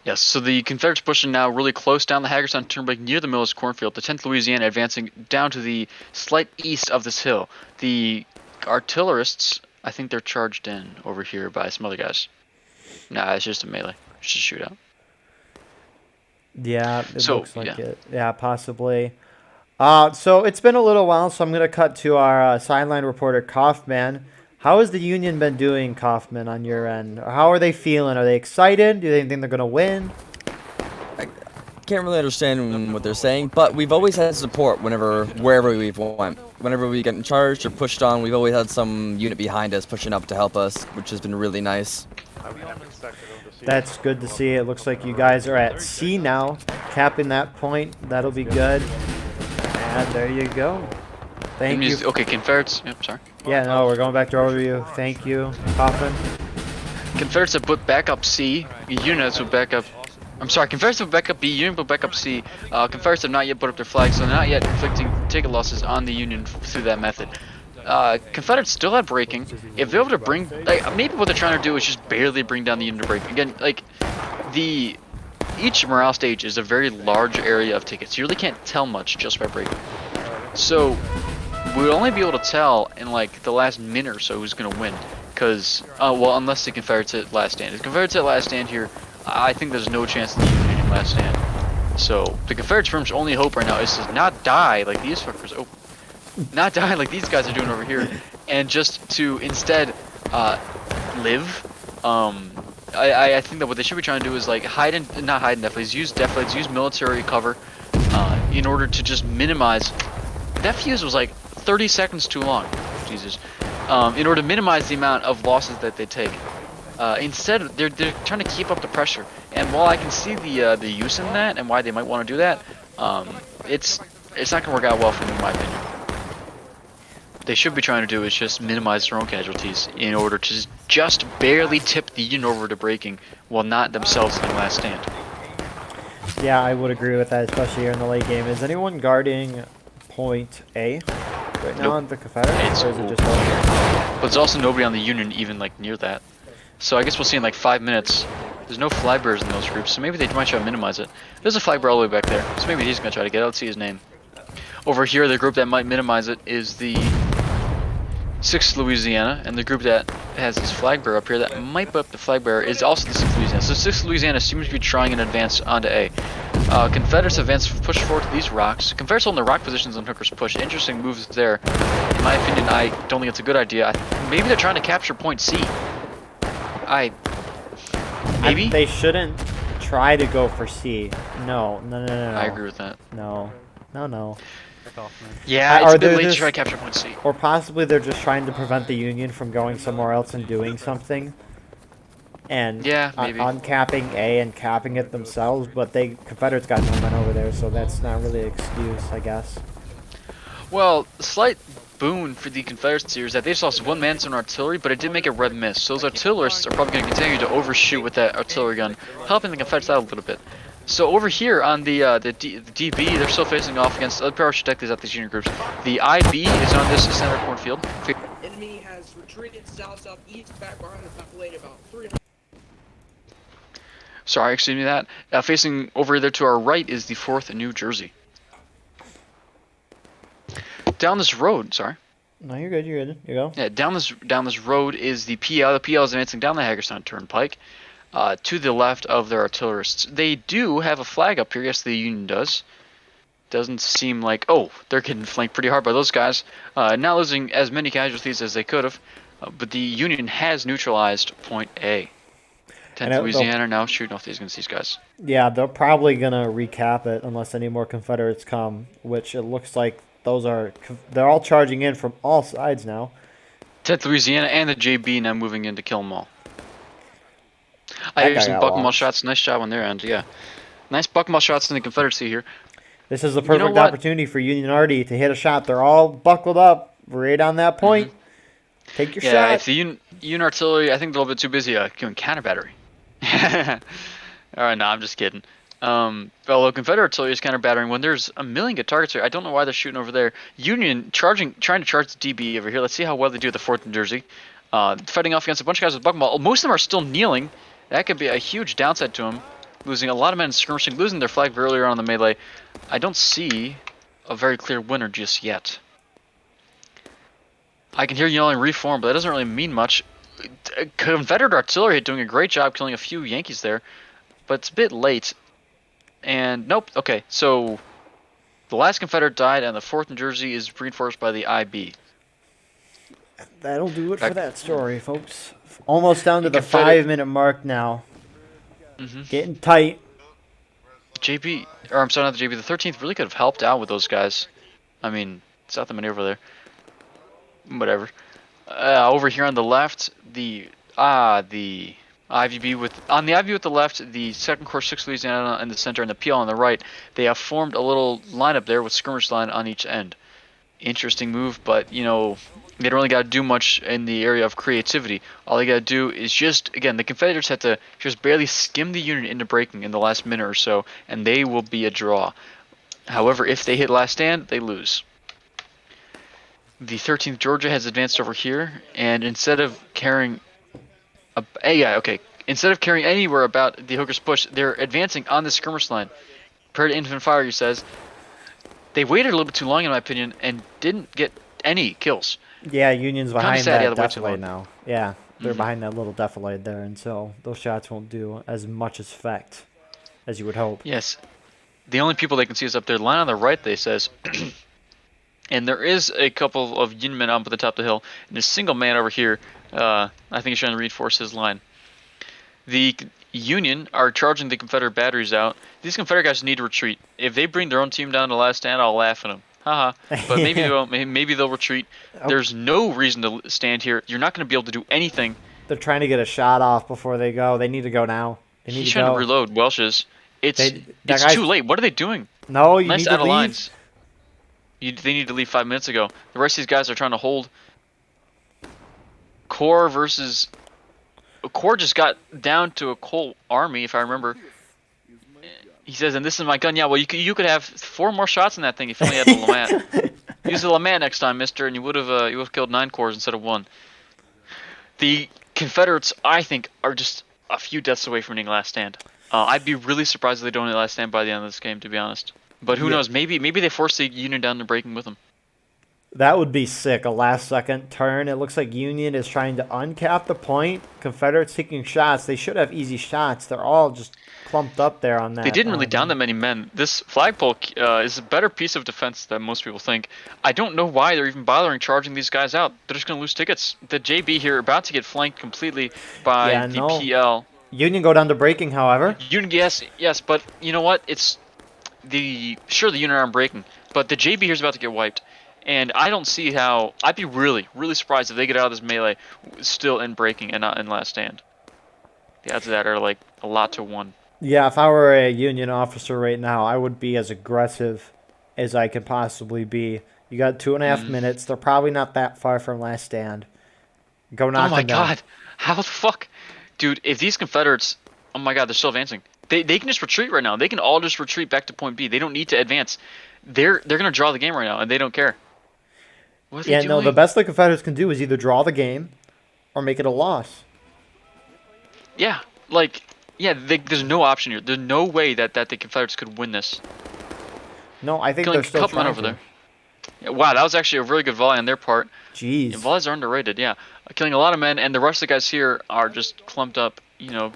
Yes, so the Confederates pushing now really close down the Hagerstown Turnpike near the Millis Cornfield. The 10th Louisiana advancing down to the slight east of this hill. The artillerists, I think they're charged in over here by some other guys. Nah, it's just a melee. It's just a shootout. Yeah, it So, looks like yeah. it. Yeah, possibly. So it's been a little while, so I'm going to cut to our sideline reporter, Coughman. How has the Union been doing, Coughman, on your end? How are they feeling? Are they excited? Do they think they're going to win? Can't really understand what they're saying, but we've always had support wherever we've went. Whenever we get charged or pushed on, we've always had some unit behind us pushing up to help us, which has been really nice. That's good to see. It looks like you guys are at C now, capping that point. That'll be good. And there you go. Thank you. Okay, Confederates. Yep, sorry. Yeah, no, we're going back to overview. Thank you, Coughman. Confederates have put back up C. Units will back up. I'm sorry, Confederates have back up B. Union will back up C. Confederates have not yet put up their flags, so they're not yet inflicting ticket losses on the Union through that method. Confederates still have breaking. If they're able to bring, like, maybe what they're trying to do is just barely bring down the Union to break. Again, like, each morale stage is a very large area of tickets. You really can't tell much just by breaking. So we'll only be able to tell in like the last minute or so who's gonna win. Cause well, unless the Confederates at last stand. If the Confederates at last stand here, I think there's no chance of the Union at last stand. So the Confederates' firm's only hope right now is to not die like these fuckers. Oh, not die like these guys are doing over here, and just to instead live. I think that what they should be trying to do is like not hide in deflates, use military cover in order to just minimize. That fuse was like 30 seconds too long. Jesus. In order to minimize the amount of losses that they take. Instead, they're trying to keep up the pressure. And while I can see the use in that and why they might want to do that, it's not going to work out well for them in my opinion. What they should be trying to do is just minimize their own casualties in order to just barely tip the Union over to breaking while not themselves in the last stand. Yeah, I would agree with that, especially here in the late game. Is anyone guarding point A right now on the Confederates, or is it just over? But there's also nobody on the Union even like near that. So I guess we'll see in like 5 minutes. There's no flag bearers in those groups, so maybe they might try to minimize it. There's a flag bearer all the way back there, so maybe he's gonna try to get it. Let's see his name. Over here, the group that might minimize it is the 6th Louisiana, and the group that has this flag bearer up here that might put up the flag bearer is also the 6th Louisiana. So 6th Louisiana seems to be trying an advance onto A. Confederates advance push forward to these rocks. Confederates holding the rock positions on Hooker's push. Interesting moves there. In my opinion, I don't think it's a good idea. Maybe they're trying to capture point C. Maybe? They shouldn't try to go for C. No. I agree with that. No. Yeah, it's a bit late to try to capture point C. Or possibly they're just trying to prevent the Union from going somewhere else and doing something. And yeah, maybe. uncapping A and capping it themselves, but Confederates got no men over there, so that's not really an excuse, I guess. Well, slight boon for the Confederates here is that they just lost one man to an artillery, but it did make a red miss. So those artillerists are probably going to continue to overshoot with that artillery gun, helping the Confederates out a little bit. So over here on the DB, they're still facing off against other power detectives at these unit groups. The IB is on this center cornfield. Enemy has retreated south-southeast back behind the population about 300. Sorry, excuse me that. Facing over there to our right is the 4th New Jersey. Down this road, sorry. No, you're good. You go. Yeah, down this road is the PL. The PL is advancing down the Hagerstown Turnpike, to the left of their artillerists. They do have a flag up here. Yes, the Union does. Doesn't seem like they're getting flanked pretty hard by those guys. Not losing as many casualties as they could have, but the Union has neutralized point A. 10th Louisiana now shooting off these guys. Yeah, they're probably gonna recap it unless any more Confederates come, which it looks like. They're all charging in from all sides now. 10th Louisiana and the JB now moving in to kill them all. I hear some buckmaul shots. Nice job on their end, yeah. Nice buckmaul shots in the Confederacy here. This is the perfect opportunity for Union Arty to hit a shot. They're all buckled up right on that point. Mm-hmm. Take your shot. Yeah, if the Union Artillery, I think they're a little bit too busy doing counter battery. Alright, no, I'm just kidding. Although Confederate artillery is counter battering when there's a million good targets here. I don't know why they're shooting over there. Union trying to charge the DB over here. Let's see how well they do at the 4th New Jersey. Fighting off against a bunch of guys with buckmaul. Most of them are still kneeling. That could be a huge downside to them. losing a lot of men skirmishing, losing their flag very early on in the melee. I don't see a very clear winner just yet. I can hear yelling reform, but that doesn't really mean much. Confederate artillery doing a great job killing a few Yankees there, but it's a bit late. And nope, okay, so the last Confederate died, and the 4th New Jersey is reinforced by the IB. That'll do it for that story, folks. Almost down to the Confederate- 5-minute mark now. Mm-hmm. Getting tight. JB, or I'm sorry, not the JB, the 13th really could have helped out with those guys. I mean, it's not the maneuver there. Whatever. Over here on the left, the IVB on the IVB with the left, the 2nd Corps 6th Louisiana in the center, and the PL on the right. They have formed a little lineup there with skirmish line on each end. Interesting move, but you know they don't really got to do much in the area of creativity. All they got to do is just, again, the Confederates had to just barely skim the unit into breaking in the last minute or so, and they will be a draw. However, if they hit last stand, they lose. The 13th Georgia has advanced over here, and instead of carrying instead of carrying anywhere about the Hooker's push, they're advancing on the skirmish line. Compared to infantry fire, he says, they waited a little bit too long, in my opinion, and didn't get any kills. Yeah, Union's behind sad, yeah, that they wait too defilade long. now. Yeah, they're Mhm. behind that little defilade there, and so those shots won't do as much effect as you would hope. Yes. The only people they can see is up there. Line on the right, they says. And there is a couple of Union men up at the top of the hill, and a single man over here. I think he's trying to reinforce his line. The Union are charging the Confederate batteries out. These Confederate guys need to retreat. If they bring their own team down to last stand, I'll laugh at them. Haha. But maybe they won't. Maybe they'll retreat. There's no reason to stand here. You're not going to be able to do anything. They're trying to get a shot off before they go. They need to go now. They need He's to trying go. to reload Welsh's. It's that guy's- too late. What are they doing? No, you Nice need out to of leave. lines. They need to leave 5 minutes ago. The rest of these guys are trying to hold. Corps versus... Corps just got down to a whole army, if I remember. He says, and this is my gun. Yeah, well, you could have 4 more shots in that thing if you only had the LeMat. Use the LeMat next time, mister, and you would have killed 9 corps instead of 1. The Confederates, I think, are just a few deaths away from winning last stand. I'd be really surprised if they don't hit last stand by the end of this game, to be honest. But who knows? Maybe they force the Union down to breaking with them. That would be sick. A last-second turn. It looks like Union is trying to uncap the point. Confederates taking shots. They should have easy shots. They're all just clumped up there on that. They didn't really down that many men. This flagpole is a better piece of defense than most people think. I don't know why they're even bothering charging these guys out. They're just going to lose tickets. The JB here about to get flanked completely by the PL. Union go down to breaking, however. Union, yes, but you know what? It's the Union aren't breaking, but the JB here's about to get wiped. And I don't see how. I'd be really, really surprised if they get out of this melee still in breaking and not in last stand. The odds of that are like a lot to 1. Yeah, if I were a Union officer right now, I would be as aggressive as I could possibly be. You got 2.5 minutes. They're probably not that far from last stand. Go knock them down. Oh my god. How the fuck? Dude, if these Confederates... Oh my god, they're still advancing. They can just retreat right now. They can all just retreat back to point B. They don't need to advance. They're going to draw the game right now, and they don't care. What are they doing? The best the Confederates can do is either draw the game or make it a loss. Yeah, there's no option here. There's no way that the Confederates could win this. No, I think Killing they're still Coughman trying over to. there. Yeah, wow, that was actually a really good volley on their part. Jeez. Yeah, volleys are underrated, yeah. Killing a lot of men, and the rest of the guys here are just clumped up,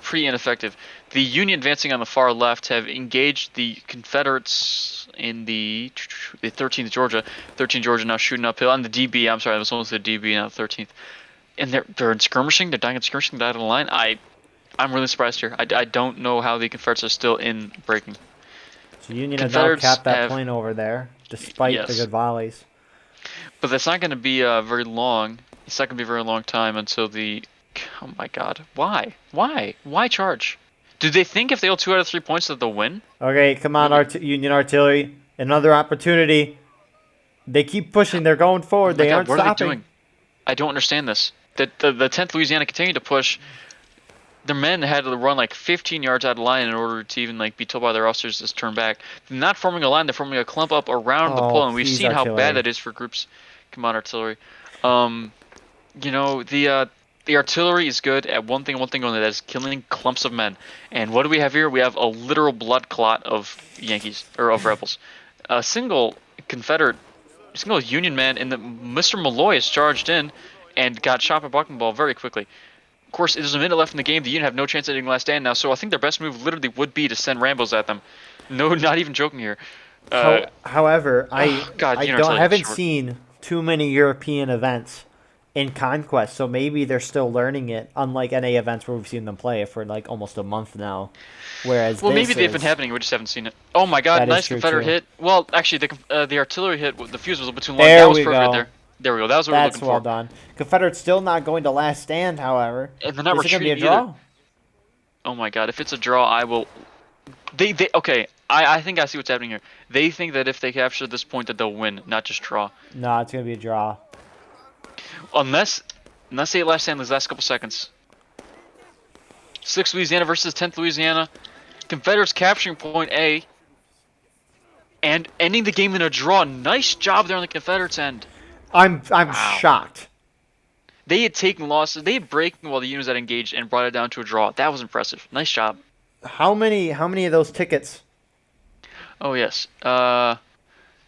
pretty ineffective. The Union advancing on the far left have engaged the Confederates in the 13th Georgia. 13th Georgia now shooting uphill. On the DB, I'm sorry, that was almost the DB, now the 13th. And they're in skirmishing, they're dying in skirmishing, died on the line. I'm really surprised here. I don't know how the Confederates are still in breaking. So Union has now capped that point over there, despite the good volleys. But that's not going to be very long. It's not going to be a very long time until the... Oh my god. Why? Why charge? Do they think if they hold 2 out of 3 points that they'll win? Okay, come on, Union Artillery. Another opportunity. They keep pushing. They're going forward. They aren't what stopping. Are they doing? I don't understand this. The 10th Louisiana continued to push. Their men had to run like 15 yards out of line in order to even be told by their officers to turn back. They're not forming a line. They're forming a clump up around the pole, and we've seen how bad that is for groups. Come on, artillery. The The artillery is good at one thing only, that is killing clumps of men. And what do we have here? We have a literal blood clot of Yankees, or of rebels. A single Confederate, single Union man in the Mr. Malloy is charged in and got shot by Bucking Ball very quickly. Of course, there's a minute left in the game. The Union have no chance at getting last stand now, so I think their best move literally would be to send Rambos at them. No, not even joking here. However, God, I Union don't artillery haven't short. seen too many European events in Conquest, so maybe they're still learning it. Unlike NA events where we've seen them play for like almost a month now, whereas Well, this maybe they've been is happening. We just haven't seen it. Oh my God! that is Nice true Confederate too. hit. Well, actually, the artillery hit. The fuse was a bit too long. There That was we perfect right go. there. There we go. That was what we were That's looking well for. done. Confederate's still not going to last stand, however. And they're not Is it going to be a retreating either. draw? Oh my God! If it's a draw, I will. They okay. I think I see what's happening here. They think that if they capture this point, that they'll win, not just draw. No, it's going to be a draw. Unless they last stand these last couple seconds. 6th Louisiana versus 10th Louisiana. Confederates capturing point A and ending the game in a draw. Nice job there on the Confederates' end. I'm Wow. shocked. They had taken losses. They had breaking while the Unions had engaged and brought it down to a draw. That was impressive. Nice job. How many of those tickets? Oh yes.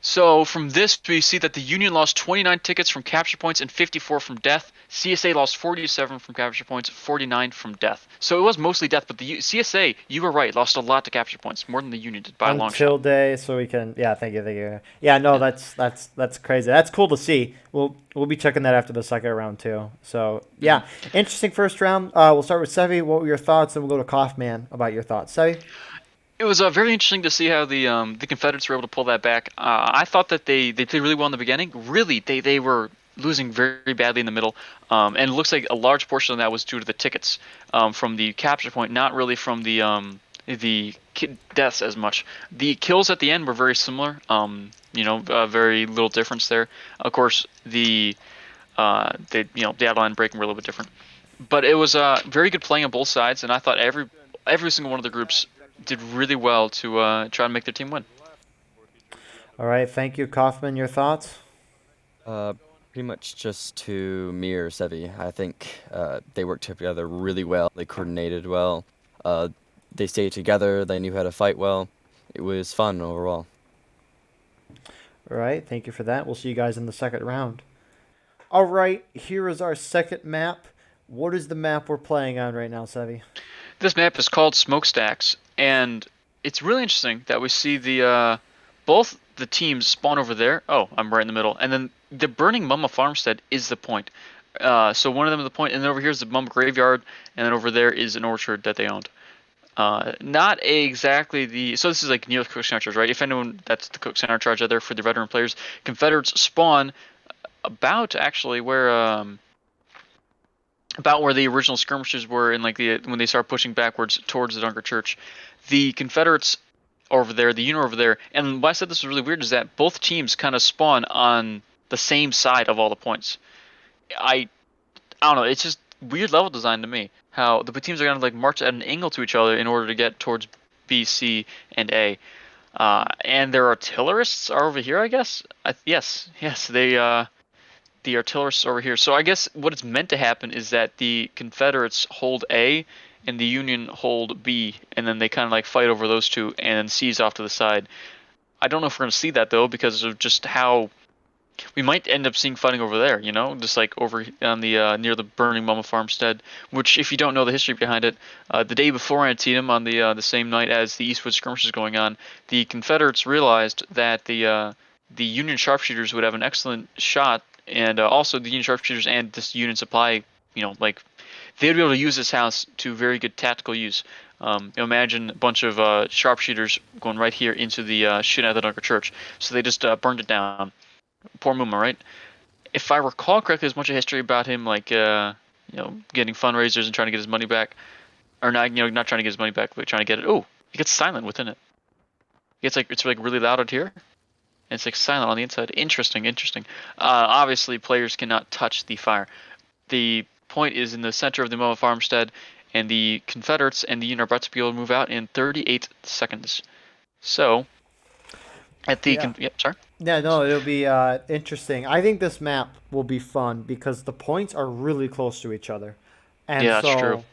So from this, we see that the Union lost 29 tickets from capture points and 54 from death. CSA lost 47 from capture points, 49 from death. So it was mostly death, but the CSA, you were right, lost a lot to capture points, more than the Union did by a long shot. Until day, so we can. Yeah, thank you. Yeah, no, that's crazy. That's cool to see. We'll be checking that after the second round too. So yeah, interesting first round. We'll start with Sevi. What were your thoughts? And we'll go to Coughman about your thoughts. Sevi. It was very interesting to see how the Confederates were able to pull that back. I thought that they played really well in the beginning. Really, they were losing very badly in the middle, and it looks like a large portion of that was due to the tickets from the capture point, not really from the deaths as much. The kills at the end were very similar. Very little difference there. Of course, the outline breaking were a little bit different, but it was very good playing on both sides, and I thought every single one of the groups did really well to try to make their team win. All right, thank you, Coughman. Your thoughts? Pretty much just to mirror Sevi. I think they worked together really well. They coordinated well. They stayed together. They knew how to fight well. It was fun overall. All right, thank you for that. We'll see you guys in the second round. All right, here is our second map. What is the map we're playing on right now, Sevi? This map is called Smokestacks, and it's really interesting that we see the both the teams spawn over there. Oh, I'm right in the middle, and then the burning Mama farmstead is the point. So one of them is the point, and then over here is the Mama graveyard, and then over there is an orchard that they owned. Not exactly so this is like near the Cook Center Charge, right? If anyone, that's the Cook Center Charge out there for the veteran players. Confederates spawn about actually where the original skirmishes were in when they start pushing backwards towards the Dunker Church. The Confederates over there, the Union over there, and why I said this was really weird is that both teams kind of spawn on the same side of all the points. I don't know, it's just weird level design to me, how the teams are gonna march at an angle to each other in order to get towards B, C, and A. And their artillerists are over here, I guess. Yes, the artillerists over here. So I guess what it's meant to happen is that the Confederates hold A and the Union hold B, and then they kind of fight over those two, and then C's off to the side. I don't know if we're going to see that though, because of just how we might end up seeing fighting over there, just over on the near the burning Mama farmstead, which if you don't know the history behind it, the day before Antietam, on the same night as the Eastwood skirmish is going on, the Confederates realized that the Union sharpshooters would have an excellent shot, and also the Union sharpshooters and this Union supply, they would be able to use this house to very good tactical use. Imagine a bunch of sharpshooters going right here into the shooting at the Dunker Church. So they just burned it down. Poor Muma, right? If I recall correctly, there's a bunch of history about him, getting fundraisers and trying to get his money back, or not, not trying to get his money back, but trying to get it. Oh, it gets silent within it. It's really loud out here. And it's silent on the inside. Interesting. Obviously, players cannot touch the fire. The point is in the center of the Mama farmstead, and the Confederates and the Union are about to be able to move out in 38 seconds. So, sorry? Yeah, no, it'll be interesting. I think this map will be fun because the points are really close to each other. And Yeah, that's so true.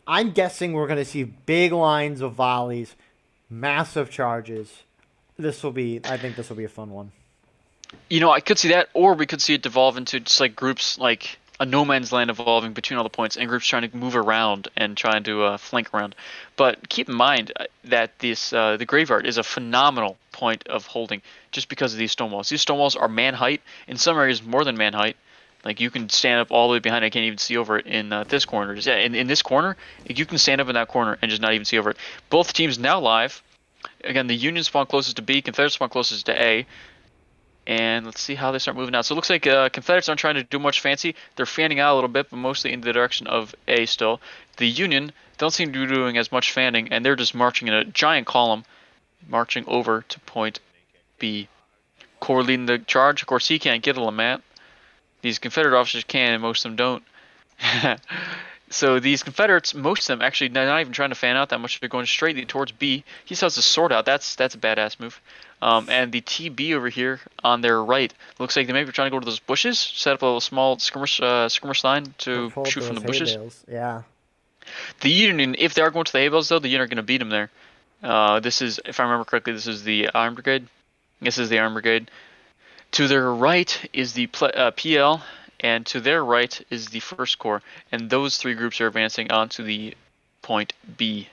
I'm guessing we're going to see big lines of volleys, massive charges. I think this will be a fun one. I could see that, or we could see it devolve into just like groups, like a no man's land evolving between all the points, and groups trying to move around and trying to flank around. But keep in mind that the graveyard is a phenomenal point of holding, just because of these stone walls. These stone walls are man height, in some areas more than man height. Like you can stand up all the way behind. I can't even see over it in this corner. Yeah, in this corner, you can stand up in that corner and just not even see over it. Both teams now live. Again, the Union spawn closest to B, Confederate spawn closest to A. And let's see how they start moving out. So it looks like Confederates aren't trying to do much fancy. They're fanning out a little bit, but mostly in the direction of A still. The Union don't seem to be doing as much fanning, and they're just marching in a giant column, marching over to point B. Corps leading the charge. Of course, he can't get a Lamat. These Confederate officers can, and most of them don't. So these Confederates, most of them actually not even trying to fan out that much. They're going straight towards B. He still has his sword out. That's a badass move. And the TB over here on their right looks like they may be trying to go to those bushes, set up a little small skirmish line to Pull up shoot from the those hay bushes. bales. Yeah. The Union, if they are going to the hay bales though, the Union are going to beat them there. This is, if I remember correctly, this is the Iron Brigade. This is the Iron Brigade. To their right is the PL, and to their right is the First Corps, and those three groups are advancing onto the point B.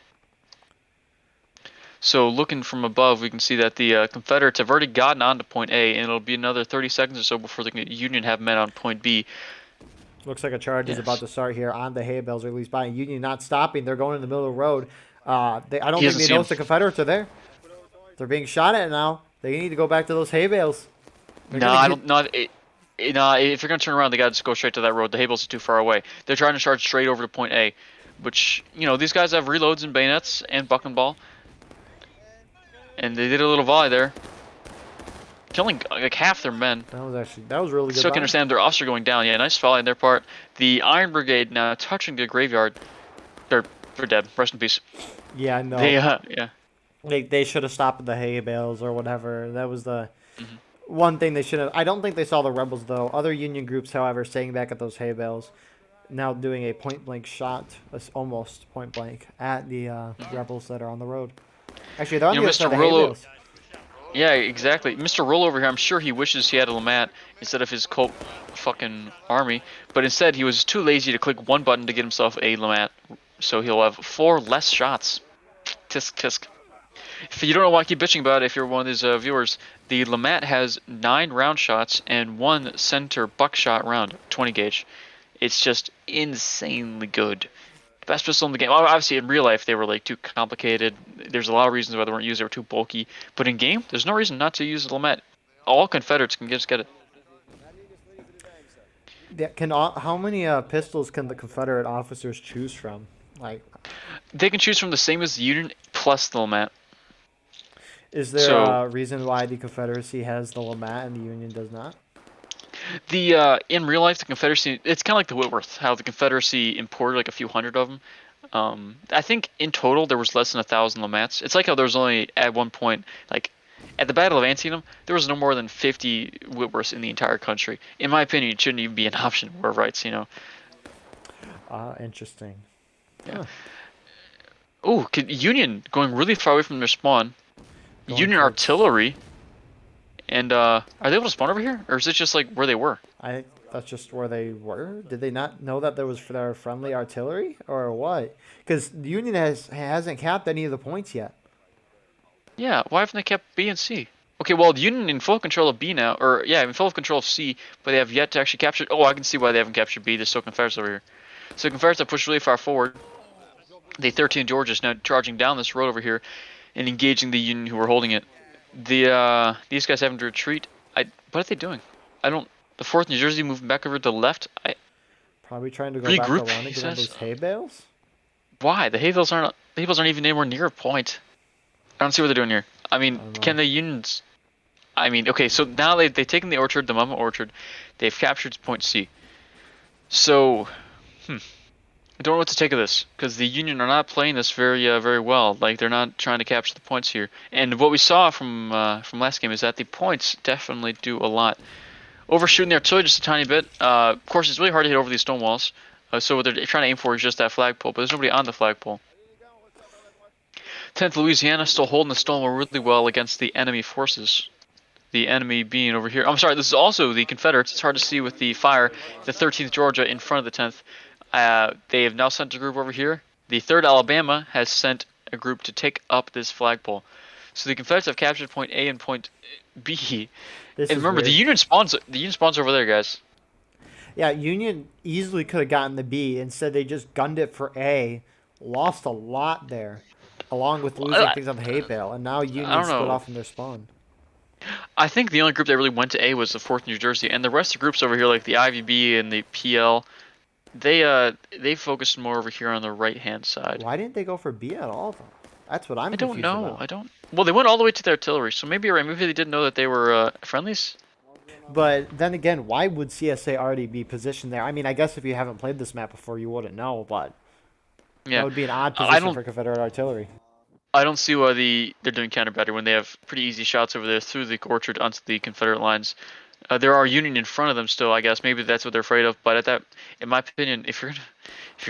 So looking from above, we can see that the Confederates have already gotten onto point A, and it'll be another 30 seconds or so before the Union have met on point B. Looks like a charge is about to start here on the hay bales, or at least by Union not stopping. They're going in the middle of the road. I don't think they notice the Confederates are there. They're being shot at now. They need to go back to those hay bales. No, I don't. No, if you're gonna turn around, they gotta just go straight to that road. The hay bales are too far away. They're trying to charge straight over to point A, which these guys have reloads and bayonets and buck and ball, and they did a little volley there, killing like half their men. That was really good. Still can understand their officer going down. Yeah, nice volley on their part. The Iron Brigade now touching the graveyard. They're dead. Rest in peace. Yeah, no. Yeah. They should have stopped at the hay bales or whatever. That was the one thing they should have. I don't think they saw the rebels though. Other Union groups, however, staying back at those hay bales, now doing a point blank shot, almost point blank, at the rebels that are on the road. Actually, they're on the other side of the hay bales. Yeah, exactly. Mr. Rollover here, I'm sure he wishes he had a Lamat instead of his Colt fucking army, but instead he was too lazy to click one button to get himself a Lamat, so he'll have 4 less shots. Tisk tisk. If you don't know why I keep bitching about it, if you're one of these viewers, the Lamat has 9 round shots and 1 center buckshot round, 20 gauge. It's just insanely good. Best pistol in the game. Obviously, in real life, they were like too complicated. There's a lot of reasons why they weren't used. They were too bulky. But in game, there's no reason not to use the Lamet. All Confederates can just get it. Yeah, how many pistols can the Confederate officers choose from? They can choose from the same as the Union plus the Lamet. Is there a reason why the Confederacy has the Lamat and the Union does not? In real life, the Confederacy, it's kind of like the Whitworth, how the Confederacy imported like a few hundred of them. I think in total there was less than 1,000 Lamats. It's like how there was only at one point, like at the Battle of Antietam, there was no more than 50 Whitworths in the entire country. In my opinion, it shouldn't even be an option. War rights, Interesting. Yeah. Oh, Union going really far away from their spawn. Union artillery. And are they able to spawn over here, or is it just like where they were? I think that's just where they were. Did they not know that there was their friendly artillery, or what? Because the Union hasn't capped any of the points yet. Yeah, why haven't they kept B and C? Okay, well, the Union in full control of B now, or yeah, in full control of C, but they have yet to actually capture. Oh, I can see why they haven't captured B. There's still Confederates over here. So Confederates have pushed really far forward. The 13 Georgians now charging down this road over here and engaging the Union who are holding it. These guys having to retreat. What are they doing? The 4th New Jersey moving back over to the left. Probably trying to go back around and get on those hay bales. Why? The hay bales aren't even anywhere near a point. I don't see what they're doing here. I mean, can the Unions? I mean, okay, so now they've taken the orchard, the Mama Orchard. They've captured point C. So, I don't know what to take of this, because the Union are not playing this very well. Like, they're not trying to capture the points here. And what we saw from last game is that the points definitely do a lot. Overshooting the artillery just a tiny bit. Of course, it's really hard to hit over these stone walls. So what they're trying to aim for is just that flagpole, but there's nobody on the flagpole. 10th Louisiana still holding the Stonewall really well against the enemy forces. The enemy being over here. I'm sorry, this is also the Confederates. It's hard to see with the fire. The 13th Georgia in front of the 10th. They have now sent a group over here. The 3rd Alabama has sent a group to take up this flagpole. So the Confederates have captured point A and point B. This And is remember, weird. the Union spawns over there, guys. Yeah, Union easily could have gotten the B. Instead, they just gunned it for A. Lost a lot there, along with losing things on the hay bale. And now Union don't split know. off from their spawn. I think the only group that really went to A was the 4th New Jersey, and the rest of the groups over here, like the IVB and the PL, they focused more over here on the right-hand side. Why didn't they go for B at all, though? That's what I'm I don't confused know. about. I don't. Well, they went all the way to the artillery, so maybe you're right. Maybe they didn't know that they were friendlies. But then again, why would CSA already be positioned there? I mean, I guess if you haven't played this map before, you wouldn't know, but Yeah. that would be an odd I position don't. for Confederate artillery. I don't see why they're doing counter battery when they have pretty easy shots over there through the orchard onto the Confederate lines. There are Union in front of them still, I guess. Maybe that's what they're afraid of. But in my opinion, if you're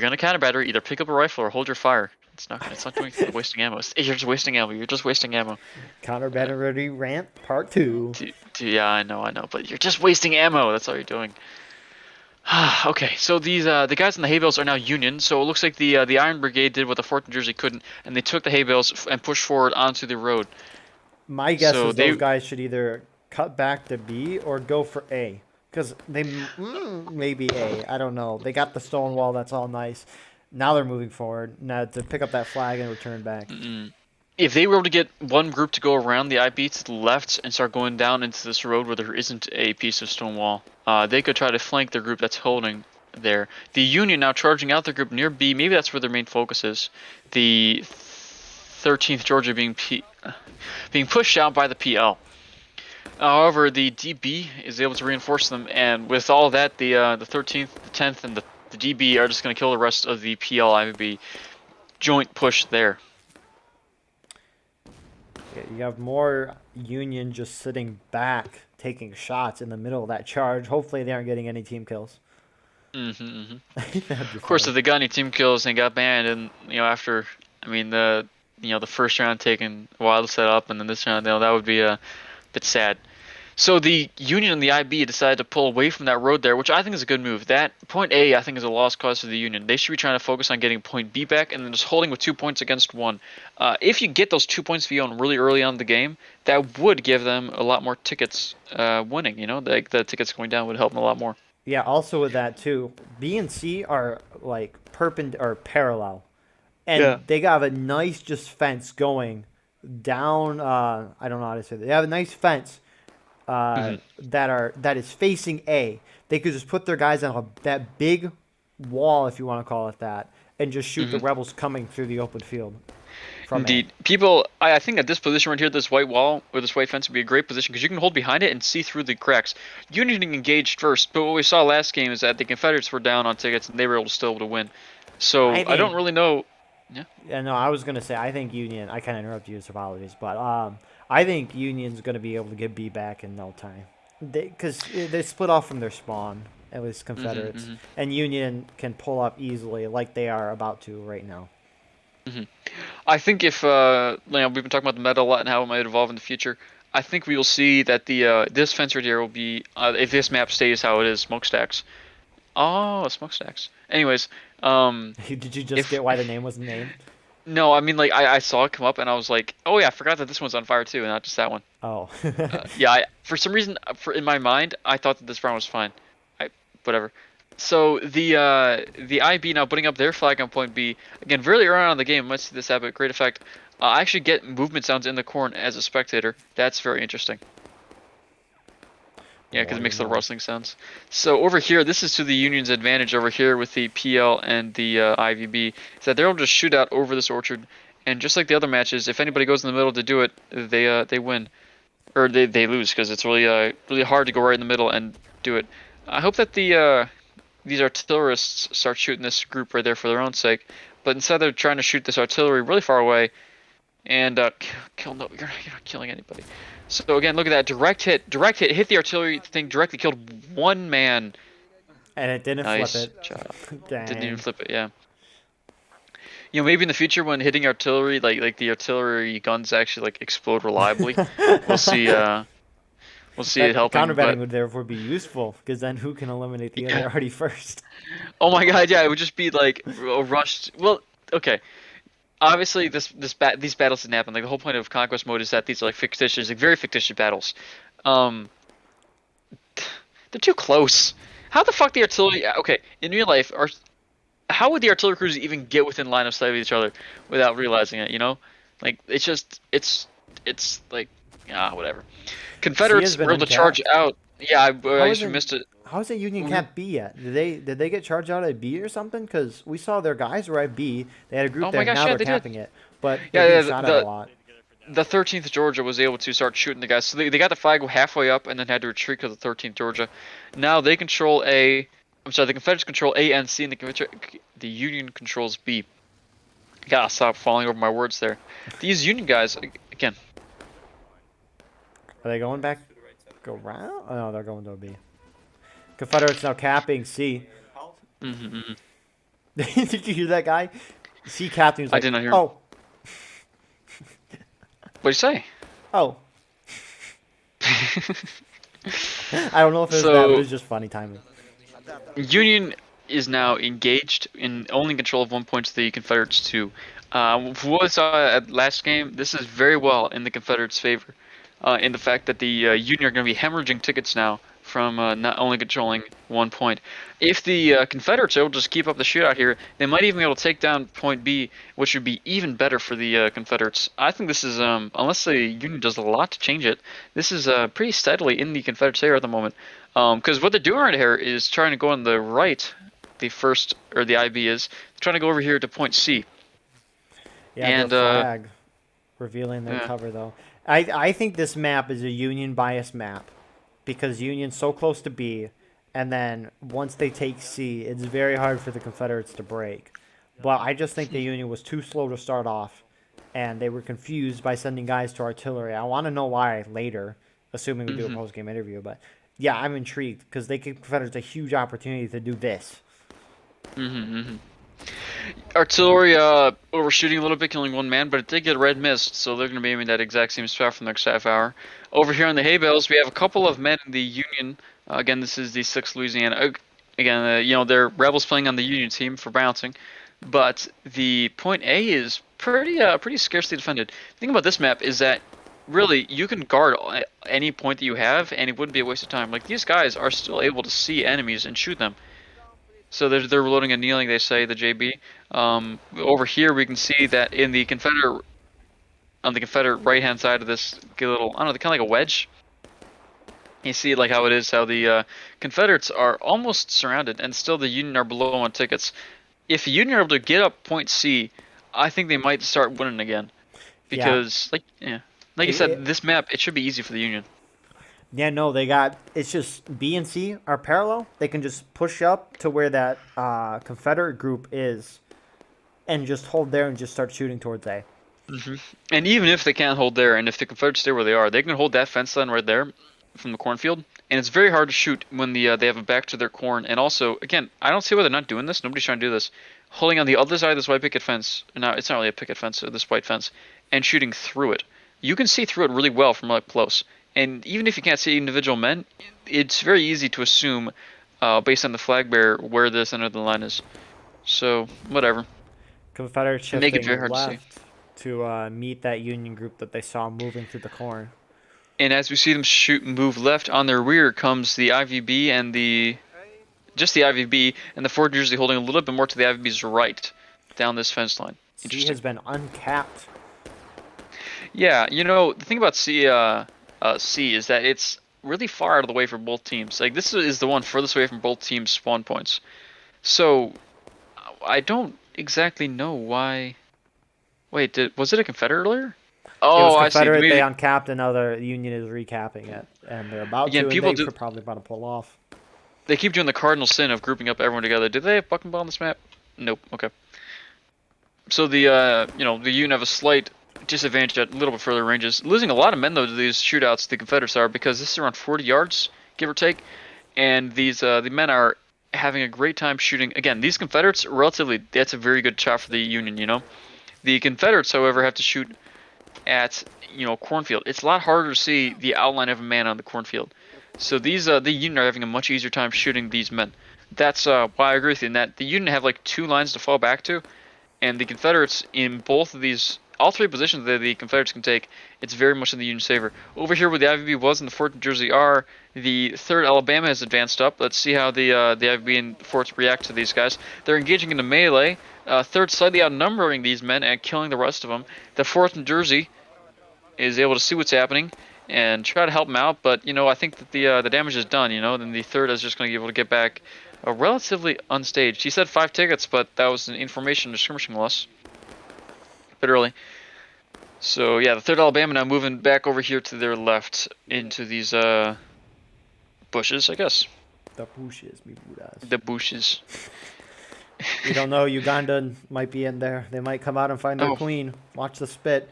gonna counter battery, either pick up a rifle or hold your fire. It's not doing wasting ammo. You're just wasting ammo. You're just wasting ammo. Counter battery rant part 2. Yeah, I know, but you're just wasting ammo. That's all you're doing. Okay, so these the guys in the hay bales are now Union. So it looks like the Iron Brigade did what the 4th New Jersey couldn't, and they took the hay bales and pushed forward onto the road. My guess So is those guys should either cut back to B or go for A. Because they maybe A. I don't know. They got the stone wall. That's all nice. Now they're moving forward. Now to pick up that flag and return back. If they were able to get one group to go around the IB to the left and start going down into this road where there isn't a piece of stone wall, they could try to flank the group that's holding there. The Union now charging out their group near B. Maybe that's where their main focus is. The 13th Georgia being pushed out by the PL. However, the DB is able to reinforce them, and with all that, the 13th, the 10th, and the DB are just going to kill the rest of the PL IB joint push there. You have more Union just sitting back, taking shots in the middle of that charge. Hopefully, they aren't getting any team kills. Of course, if they got any team kills and got banned, and after, the first round taking a while to set up, and then this round, that would be a bit sad. So the Union and the IB decided to pull away from that road there, which I think is a good move. That point A, I think, is a lost cause for the Union. They should be trying to focus on getting point B back and then just holding with 2 points against 1. If you get those 2 points for you on really early on in the game, that would give them a lot more tickets winning. Like the tickets going down would help them a lot more. Yeah, also with that, too, B and C are, like, parallel. And they got a nice just fence going down, I don't know how to say that. They have a nice fence. That is facing A. They could just put their guys on that big wall, if you want to call it that, and just shoot the rebels coming through the open field. Indeed. People, I think at this position right here, this white wall or this white fence would be a great position because you can hold behind it and see through the cracks. Union engaged first, but what we saw last game is that the Confederates were down on tickets and they were still able to win. So I don't really know. Yeah, no, I was going to say, I think Union, I kind of interrupted you, so apologies, but I think Union's going to be able to get B back in no time. Because they split off from their spawn, at least Confederates, and Union can pull up easily like they are about to right now. I think if we've been talking about the meta a lot and how it might evolve in the future, I think we will see that the this fence right here will be, if this map stays how it is, smokestacks. Oh, smokestacks. Anyways, Did you just get why the name was named? No, I saw it come up and I was like, oh yeah, I forgot that this one's on fire too, and not just that one. Oh. For some reason, in my mind, I thought that this round was fine. Whatever. So the IB now putting up their flag on point B. Again, very early on in the game, might see this have a great effect. I actually get movement sounds in the corn as a spectator. That's very interesting. Yeah, because it makes little rustling sounds. So over here, this is to the Union's advantage over here with the PL and the IVB. Is that they're able to shoot out over this orchard, and just like the other matches, if anybody goes in the middle to do it, they win, or they lose because it's really hard to go right in the middle and do it. I hope that these artillerists start shooting this group right there for their own sake, but instead they're trying to shoot this artillery really far away, and you're not killing anybody. So again, look at that direct hit the artillery thing directly, killed one man. And it didn't Nice flip it. job. Dang. Didn't even flip it. Yeah. You know, maybe in the future when hitting artillery, like the artillery guns actually like explode reliably, we'll see. We'll see it helping. Counterbatting But would therefore be useful, because then who can eliminate the other already first? oh my god, yeah, it would just be like a rushed. Well, okay. Obviously, these battles didn't happen. Like the whole point of Conquest mode is that these are like fictitious, like very fictitious battles. Um, they're too close. How the fuck the artillery? Okay, in real life, how would the artillery crews even get within line of sight of each other without realizing it? You know, like it's like whatever. Confederates been were able to charge uncapped. out. Yeah, I How just is it? missed it. How is it Union Mhm. Camp B yet? Did they get charged out at B or something? Because we saw their guys were at B. They had a group Oh there. my gosh, Now yeah, they're they did. capping it, but Yeah, they're being yeah, shot at a lot. the 13th Georgia was able to start shooting the guys. So they got the flag halfway up and then had to retreat because of the 13th Georgia. Now they control A. I'm sorry, the Confederates control A and C, and the Union controls B. Gotta stop falling over my words there. These Union guys, again, Are they going back? Go round? Oh no, they're going to a B. Confederates now capping C. mm-hmm. Did you hear that guy? C capped. He was I like, did not hear him. "Oh, What'd you say? oh." I don't know if it was that, but it was just funny timing. Union is now engaged in only control of 1 point to the Confederates 2. For what we saw at last game, this is very well in the Confederates' favor, in the fact that the Union are going to be hemorrhaging tickets now from not only controlling 1 point. If the Confederates are able to just keep up the shootout here, they might even be able to take down point B, which would be even better for the Confederates. I think this is, unless the Union does a lot to change it, this is pretty steadily in the Confederates' favor at the moment. Because what they're doing right here is trying to go on the right, the IB is trying to go over here to point C. Yeah, And, their flag revealing their yeah. cover though. I think this map is a Union bias map because Union's so close to B, and then once they take C, it's very hard for the Confederates to break. But I just think the Union was too slow to start off, and they were confused by sending guys to artillery. I want to know why later, assuming we do a post-game interview. But yeah, I'm intrigued because they give Confederates a huge opportunity to do this. Artillery overshooting a little bit, killing one man, but it did get a red mist, so they're going to be aiming that exact same spot for the next half hour. Over here on the hay bales, we have a couple of men in the Union. Again, this is the 6th Louisiana. Again, they're rebels playing on the Union team for bouncing, but the point A is pretty scarcely defended. The thing about this map is that really you can guard any point that you have, and it wouldn't be a waste of time. Like these guys are still able to see enemies and shoot them. So they're reloading and kneeling, they say, the JB. Over here we can see that in the Confederate, on the Confederate right-hand side of this little, I don't know, kind of like a wedge. You see like how it is, how the Confederates are almost surrounded, and still the Union are below on tickets. If the Union are able to get up point C, I think they might start winning again. Because, like you said, this map, it should be easy for the Union. Yeah, no, it's just B and C are parallel. They can just push up to where that Confederate group is and just hold there and just start shooting towards A. And even if they can't hold there, and if the Confederates stay where they are, they can hold that fence line right there from the cornfield. And it's very hard to shoot when they have a back to their corn. And also, again, I don't see why they're not doing this. Nobody's trying to do this. Holding on the other side of this white picket fence, no, it's not really a picket fence, this white fence, and shooting through it. You can see through it really well from up close. And even if you can't see individual men, it's very easy to assume, based on the flag bearer, where the center of the line is. So, whatever. Confederates Make it shifting very hard to see. left to meet that Union group that they saw moving through the corn. And as we see them move left, on their rear comes the IVB and just the IVB, and the 4th Jersey holding a little bit more to the IVB's right, down this fence line. C has been uncapped. Yeah, the thing about C is that it's really far out of the way for both teams. Like, this is the one furthest away from both teams' spawn points. So, I don't exactly know why. Wait, was it a Confederate earlier? Oh, it was I see. Confederate, Maybe they uncapped, and now the Union is recapping it. And they're about Again, to, people and do- they're probably about to pull off. they keep doing the cardinal sin of grouping up everyone together. Did they have bucking ball on this map? Nope. Okay. So the Union have a slight disadvantage at a little bit further ranges. Losing a lot of men though to these shootouts, the Confederates are, because this is around 40 yards, give or take, and these the men are having a great time shooting. Again, these Confederates, relatively, that's a very good shot for the Union, you know? The Confederates, however, have to shoot at, cornfield. It's a lot harder to see the outline of a man on the cornfield. So the Union are having a much easier time shooting these men. That's why I agree with you in that the Union have like 2 lines to fall back to, and the Confederates in both of these, all 3 positions that the Confederates can take, it's very much in the Union's favor. Over here where the IVB was and the 4th New Jersey are, the 3rd Alabama has advanced up. Let's see how the IVB and 4th react to these guys. They're engaging in a melee. 3rd slightly outnumbering these men and killing the rest of them. The 4th New Jersey is able to see what's happening and try to help them out, but I think that the damage is done. Then the 3rd is just going to be able to get back relatively unstaged. He said 5 tickets, but that was an information to skirmishing loss. Bit early. So yeah, the 3rd Alabama now moving back over here to their left into these bushes, I guess. The bushes, mi budas. The bushes. You don't know, Uganda might be in there. They might come out and find their queen. Watch the spit.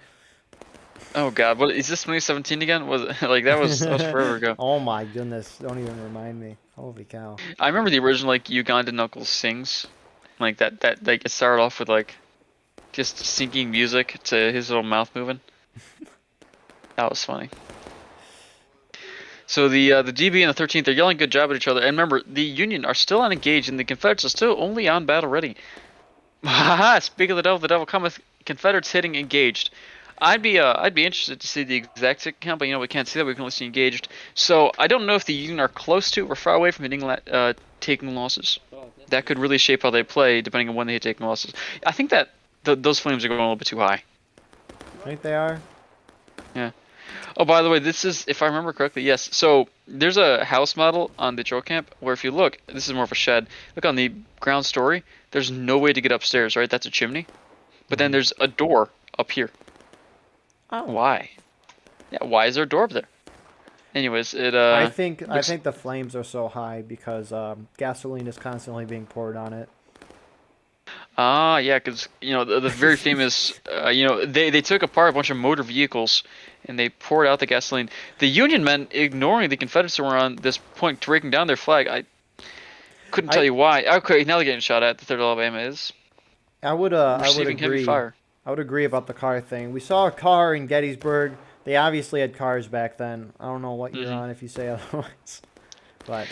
Oh God, what is this 2017 again? Was it, like that was forever ago. Oh my goodness, don't even remind me. Holy cow. I remember the original like Uganda Knuckles sings, like that like it started off with like just syncing music to his little mouth moving. That was funny. So the DB and the 13th, they're yelling good job at each other. And remember, the Union are still unengaged, and the Confederates are still only on battle ready. Haha! Speak of the devil cometh. Confederates hitting engaged. I'd be interested to see the exact tick count, but we can't see that. We can only see engaged. So I don't know if the Union are close to or far away from hitting taking losses. That could really shape how they play, depending on when they hit taking losses. I think that those flames are going a little bit too high. I think they are. Yeah. Oh, by the way, this is, if I remember correctly, yes. So there's a house model on the Joe camp where if you look, this is more of a shed. Look on the ground story. There's no way to get upstairs, right? That's a chimney. But then there's a door up here. Oh. Why? Yeah, why is there a door up there? Anyways, it I think the flames are so high because gasoline is constantly being poured on it. Ah, yeah, because the very famous, they took apart a bunch of motor vehicles and they poured out the gasoline. The Union men ignoring the Confederates who were on this point, breaking down their flag. I couldn't tell you why. Okay, now they're getting shot at. The 3rd Alabama is. I would Receiving heavy agree. fire. I would agree about the car thing. We saw a car in Gettysburg. They obviously had cars back then. I don't know what you're on if you say otherwise. But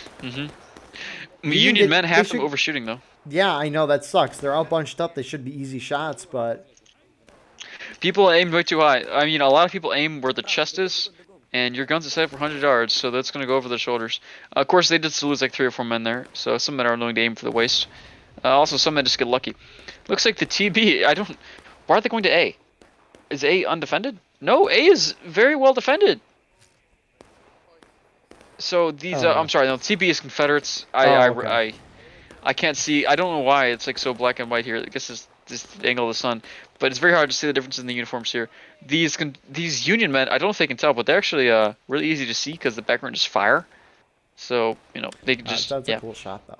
Union men have them overshooting though. Yeah, I know that sucks. They're all bunched up. They should be easy shots, but people aimed way too high. I mean, a lot of people aim where the chest is, and your guns are set for 100 yards, so that's going to go over their shoulders. Of course, they did lose like 3 or 4 men there, so some men are willing to aim for the waist. Also, some men just get lucky. Looks like the TB. Why are they going to A? Is A undefended? No, A is very well defended. So these, I'm sorry, no, TB is Confederates. Okay. I can't see. I don't know why it's like so black and white here. I guess it's just the angle of the sun, but it's very hard to see the difference in the uniforms here. These Union men, I don't know if they can tell, but they're actually really easy to see because the background is fire. So they can just that's a cool shot though.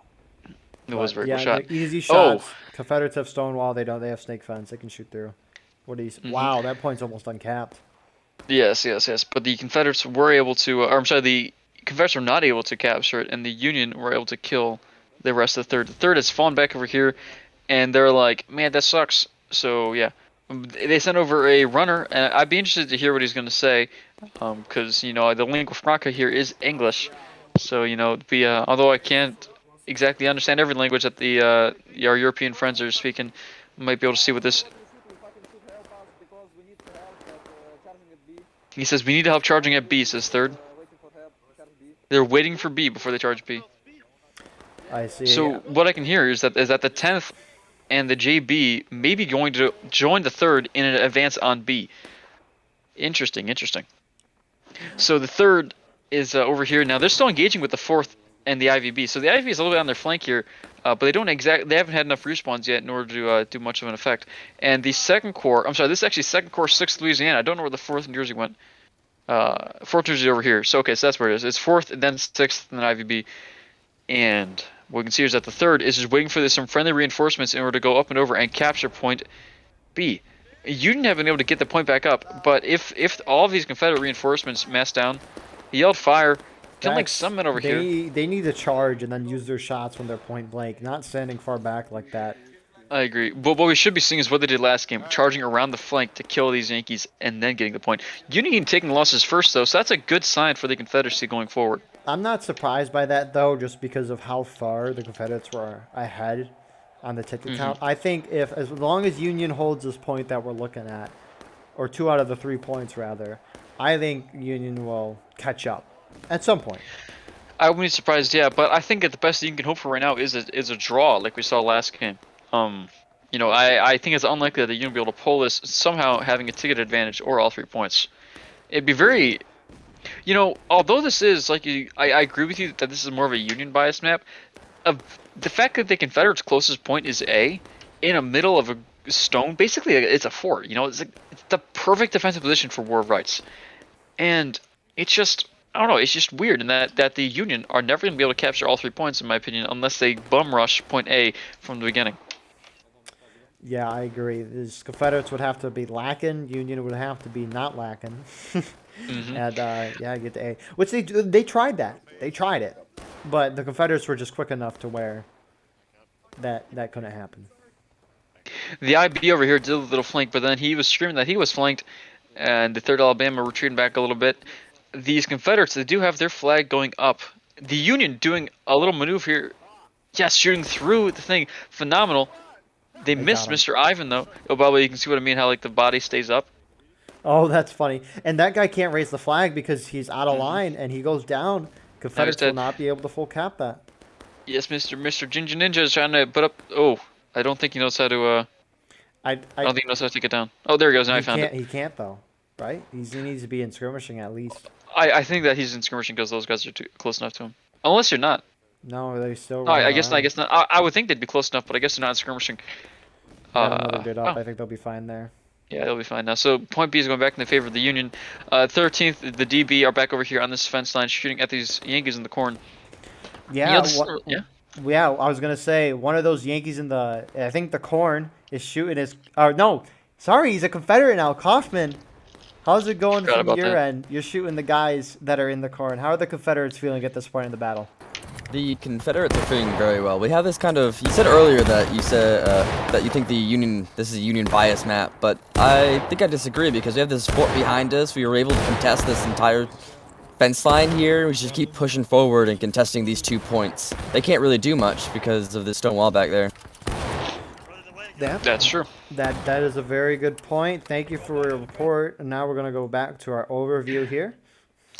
It was a very cool shot. Easy shots. Confederates have Stonewall. They have snake fence. They can shoot through. What do you? Wow, that point's almost uncapped. Yes. But the Confederates were able to. Or I'm sorry, the Confederates were not able to capture it, and the Union were able to kill the rest of the 3rd. The 3rd has fallen back over here, and they're like, man, that sucks. So yeah, they sent over a runner, and I'd be interested to hear what he's going to say, because the lingua franca here is English. So although I can't exactly understand every language that our European friends are speaking, I might be able to see what this. He says we need help charging at B. Says 3rd. They're waiting for B before they charge B. I see. So what I can hear is that the 10th and the JB may be going to join the 3rd in an advance on B. Interesting. So the 3rd is over here now. They're still engaging with the 4th and the IVB. So the IVB is a little bit on their flank here, but they haven't had enough respawns yet in order to do much of an effect. And the 2nd Corps, I'm sorry, this is actually 2nd Corps, 6th Louisiana. I don't know where the 4th New Jersey went. 4th New Jersey over here. So okay, so that's where it is. It's 4th, and then 6th, and then IVB. And what we can see is that the 3rd is just waiting for some friendly reinforcements in order to go up and over and capture point B. Union have been able to get the point back up, but if all of these Confederate reinforcements mass down, he yelled fire, killing like some men over here. They need to charge and then use their shots when they're point blank, not standing far back like that. I agree. But what we should be seeing is what they did last game, charging around the flank to kill these Yankees and then getting the point. Union taking losses first, though, so that's a good sign for the Confederacy going forward. I'm not surprised by that, though, just because of how far the Confederates were ahead on the ticket count. I think as long as Union holds this point that we're looking at, or 2 out of the 3 points, rather, I think Union will catch up at some point. I wouldn't be surprised, yeah, but I think that the best that you can hope for right now is a draw, like we saw last game. I think it's unlikely that Union will be able to pull this somehow having a ticket advantage or all 3 points. It'd be very, although this is like I agree with you that this is more of a Union bias map. The fact that the Confederates' closest point is A, in the middle of a stone, basically it's a fort. It's the perfect defensive position for War of Rights, and it's just. I don't know, it's just weird in that the Union are never going to be able to capture all 3 points, in my opinion, unless they bum rush point A from the beginning. Yeah, I agree. These Confederates would have to be lacking. Union would have to be not lacking. And, get the A. Which they tried that. They tried it. But the Confederates were just quick enough to where that couldn't happen. The IB over here did a little flank, but then he was screaming that he was flanked, and the 3rd Alabama retreating back a little bit. These Confederates, they do have their flag going up. The Union doing a little maneuver here. Yes, shooting through the thing. Phenomenal. They missed Mr. Ivan, though. Oh, by the way, you can see what I mean, how the body stays up. Oh, that's funny. And that guy can't raise the flag because he's out of line, and he goes down. Confederates will not be able to full cap that. Yes, Mr. Ginger Ninja is trying to put up... Oh, I don't think he knows how to... I don't think he knows how to take it down. Oh, there he goes. Now I found it. He can't, though. Right? He needs to be in skirmishing at least. I think that he's in skirmishing because those guys are too close enough to him. Unless you're not. No, they still. I guess not. I would think they'd be close enough, but I guess they're not in skirmishing. I think they'll be fine there. Yeah, they'll be fine now. So point B is going back in the favor of the Union. 13th, the DB are back over here on this fence line, shooting at these Yankees in the corn. Yeah. Yeah, I was gonna say one of those Yankees in the. I think the corn is shooting his. No, sorry, he's a Confederate now. Coughman. How's it going from your end? You're shooting the guys that are in the corn. How are the Confederates feeling at this point in the battle? The Confederates are feeling very well. We have this kind of. You said earlier that you said that you think the Union. This is a Union bias map, but I think I disagree because we have this fort behind us. We were able to contest this entire fence line here. We should keep pushing forward and contesting these 2 points. They can't really do much because of the stone wall back there. That's true. That is a very good point. Thank you for your report. And now we're going to go back to our overview here.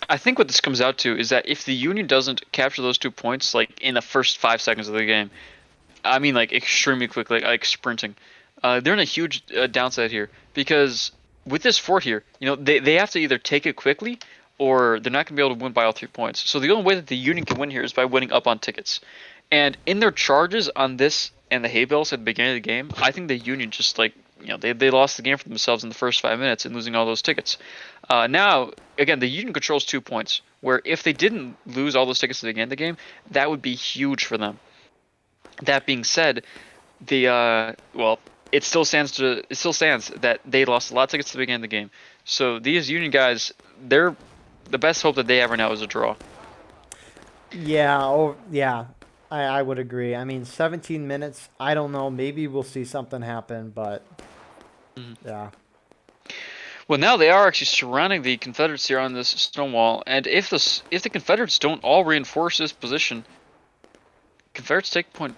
I think what this comes out to is that if the Union doesn't capture those 2 points, like in the first 5 seconds of the game, I mean like extremely quickly, like sprinting, they're in a huge downside here because with this fort here, they have to either take it quickly or they're not going to be able to win by all 3 points. So the only way that the Union can win here is by winning up on tickets. And in their charges on this and the hay bales at the beginning of the game, I think the Union just they lost the game for themselves in the first 5 minutes and losing all those tickets. Now, again, the Union controls 2 points, where if they didn't lose all those tickets at the beginning of the game, that would be huge for them. That being said, it still stands that they lost a lot of tickets at the beginning of the game. So these Union guys, the best hope that they have right now is a draw. Yeah. I would agree. I mean, 17 minutes, I don't know. Maybe we'll see something happen, but yeah. Well, now they are actually surrounding the Confederates here on this stone wall, and if the Confederates don't all reinforce this position, Confederates take point.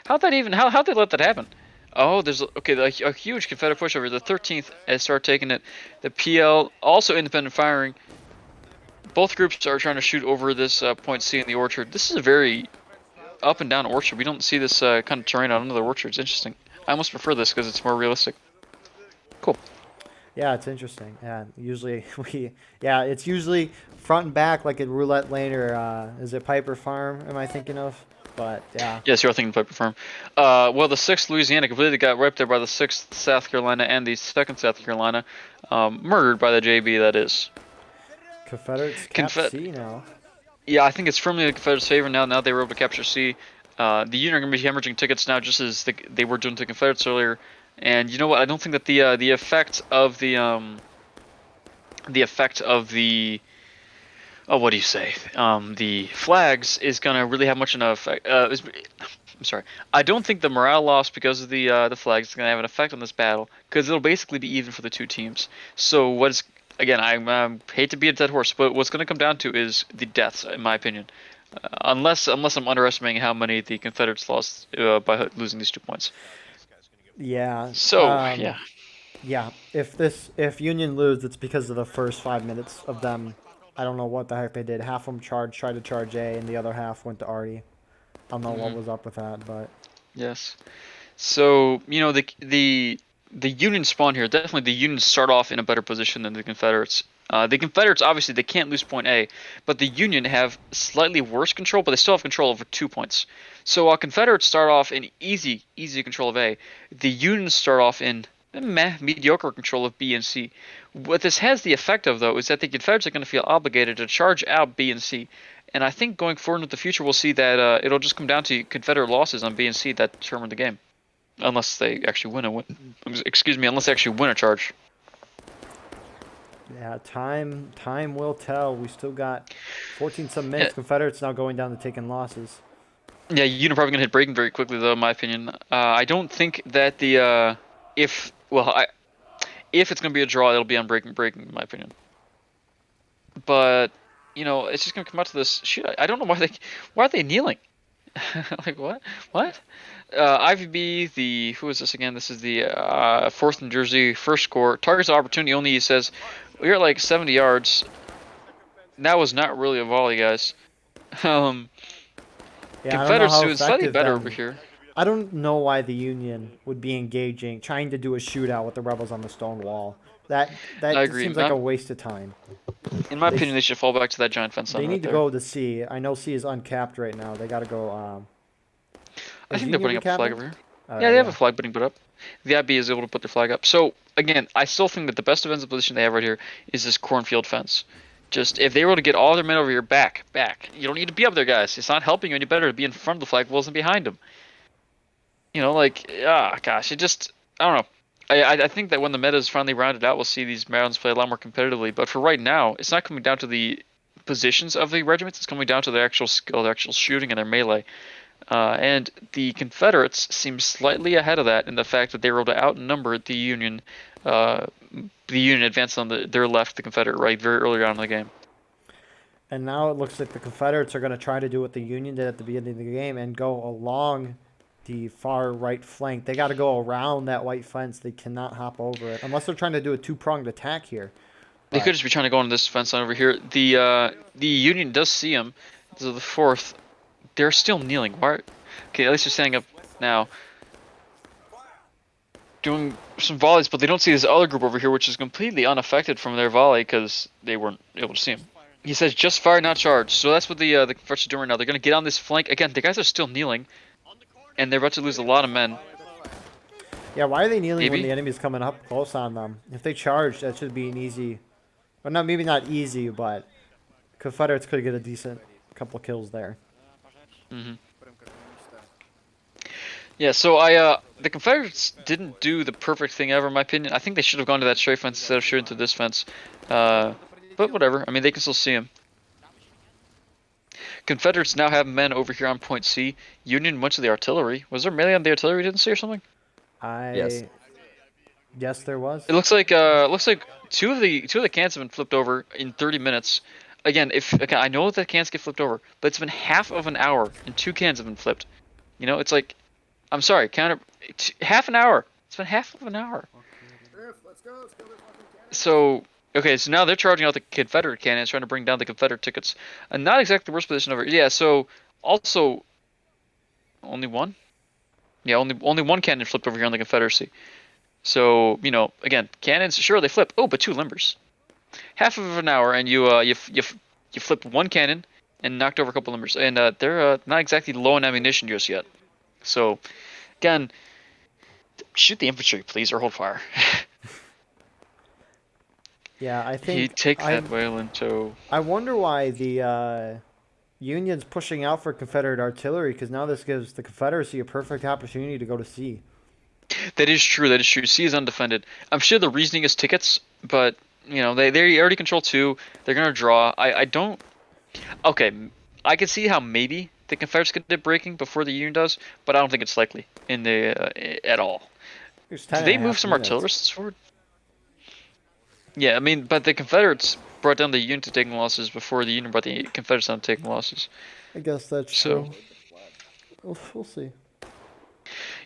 How'd they let that happen? Oh, there's a huge Confederate push over. The 13th has started taking it. The PL also independent firing. Both groups are trying to shoot over this point C in the orchard. This is a very up and down orchard. We don't see this kind of terrain on other orchards. Interesting. I almost prefer this because it's more realistic. Cool. Yeah, it's interesting. Yeah, it's usually front and back like at Roulette Lane or is it Piper Farm? Am I thinking of? But yeah. Yes, you're thinking Piper Farm. Well, the 6th Louisiana completely got wiped there by the 6th South Carolina and the 2nd South Carolina, murdered by the JB. That is. Confederates cap C now. Yeah, I think it's firmly in the Confederates' favor now. Now they were able to capture C. The Union are going to be hemorrhaging tickets now, just as they were doing to the Confederates earlier. And you know what? I don't think that the effect of the oh, what do you say? The flags is gonna really have much enough. I'm sorry. I don't think the morale loss because of the flags is gonna have an effect on this battle because it'll basically be even for the two teams. So what's again? I hate to be a dead horse, but what's gonna come down to is the deaths, in my opinion. Unless I'm underestimating how many the Confederates lost by losing these 2 points. Yeah. So yeah. Yeah. If Union lose, it's because of the first 5 minutes of them. I don't know what the heck they did. Half of them tried to charge A, and the other half went to Artie. I don't know what was up with that, but Yes. So the Union spawn here. Definitely, the Unions start off in a better position than the Confederates. The Confederates obviously they can't lose point A, but the Union have slightly worse control, but they still have control over 2 points. So while Confederates start off in easy control of A, the Unions start off in mediocre control of B and C. What this has the effect of though is that the Confederates are going to feel obligated to charge out B and C. And I think going forward into the future, we'll see that it'll just come down to Confederate losses on B and C that determine the game, unless they actually excuse me, unless they actually win a charge. yeah, time will tell. We still got 14 some minutes. Yeah, Confederates now going down to taking losses. yeah, Union probably gonna hit breaking very quickly though, in my opinion. I don't think that if it's gonna be a draw, it'll be on breaking, in my opinion. But it's just gonna come out to this. Shoot, I don't know why are they kneeling? Like what? IVB, who is this again? This is the 4th New Jersey, first score. Targets opportunity only. He says we're at like 70 yards. That was not really a volley, guys. Um, Yeah, I don't know Confederates how doing slightly effective better them. over here. I don't know why the Union would be engaging, trying to do a shootout with the rebels on the stone wall. I That just agree. seems like a waste of time. In my They opinion, sh- they should fall back to that giant fence they line right need to there. go to C. I know C is uncapped right now. They got to go. I Is think they're Union putting up a flag recapping? over here. All Yeah, right, they have a yeah. flag putting put up. The IB is able to put their flag up. So again, I still think that the best defensive position they have right here is this cornfield fence. Just if they were to get all their men over here back. You don't need to be up there, guys. It's not helping you any better to be in front of the flag walls than behind them. Gosh, I don't know. I think that when the meta is finally rounded out, we'll see these Marylands play a lot more competitively. But for right now, it's not coming down to the positions of the regiments. It's coming down to their actual skill, their actual shooting, and their melee. And the Confederates seem slightly ahead of that in the fact that they were able to outnumber the Union. The Union advanced on their left, the Confederate right, very early on in the game. And now it looks like the Confederates are going to try to do what the Union did at the beginning of the game and go along the far right flank. They got to go around that white fence. They cannot hop over it unless they're trying to do a two-pronged attack here. They could But just be trying to go on this fence line over here. The Union does see them. So the 4th, they're still kneeling. Why? Okay, at least they're standing up now, doing some volleys, but they don't see this other group over here, which is completely unaffected from their volley because they weren't able to see him. He says just fire, not charge. So that's what the Confederates are doing right now. They're going to get on this flank again. The guys are still kneeling, and they're about to lose a lot of men. yeah, why are they kneeling when Maybe. the enemy's coming up close on them? If they charge, that should be an easy. Well, no, maybe not easy, but Confederates could get a decent couple kills there. Yeah, so the Confederates didn't do the perfect thing ever, in my opinion. I think they should have gone to that straight fence instead of shooting through this fence. But whatever. I mean, they can still see him. Confederates now have men over here on point C. Union went to the artillery. Was there melee on the artillery we didn't see or something? Yes, there was. It looks like two of the cans have been flipped over in 30 minutes. Again, I know that cans get flipped over, but it's been half of an hour and 2 cans have been flipped. It's like, I'm sorry, half an hour. It's been half of an hour. So okay, so now they're charging out the Confederate cannons, trying to bring down the Confederate tickets. And not exactly the worst position over. Yeah, so also only one. Yeah, only one cannon flipped over here on the Confederacy. So again, cannons sure they flip. Oh, but 2 limbers. Half of an hour, and you flipped 1 cannon and knocked over a couple limbers, and they're not exactly low on ammunition just yet. So again, shoot the infantry, please, or hold fire. Yeah, I He think take that whale into. I wonder why the Union's pushing out for Confederate artillery, because now this gives the Confederacy a perfect opportunity to go to C. That is true. That is true. C is undefended. I'm sure the reasoning is tickets, but they already control 2. They're gonna draw. I don't Okay, I can see how maybe the Confederates could get breaking before the Union does, but I don't think it's likely in the at all. There's Did 10 and they a move half some minutes. artillerists forward? Yeah, I mean, but the Confederates brought down the Union to taking losses before the Union brought the Confederates down to taking losses. I guess that's So, true. We'll see.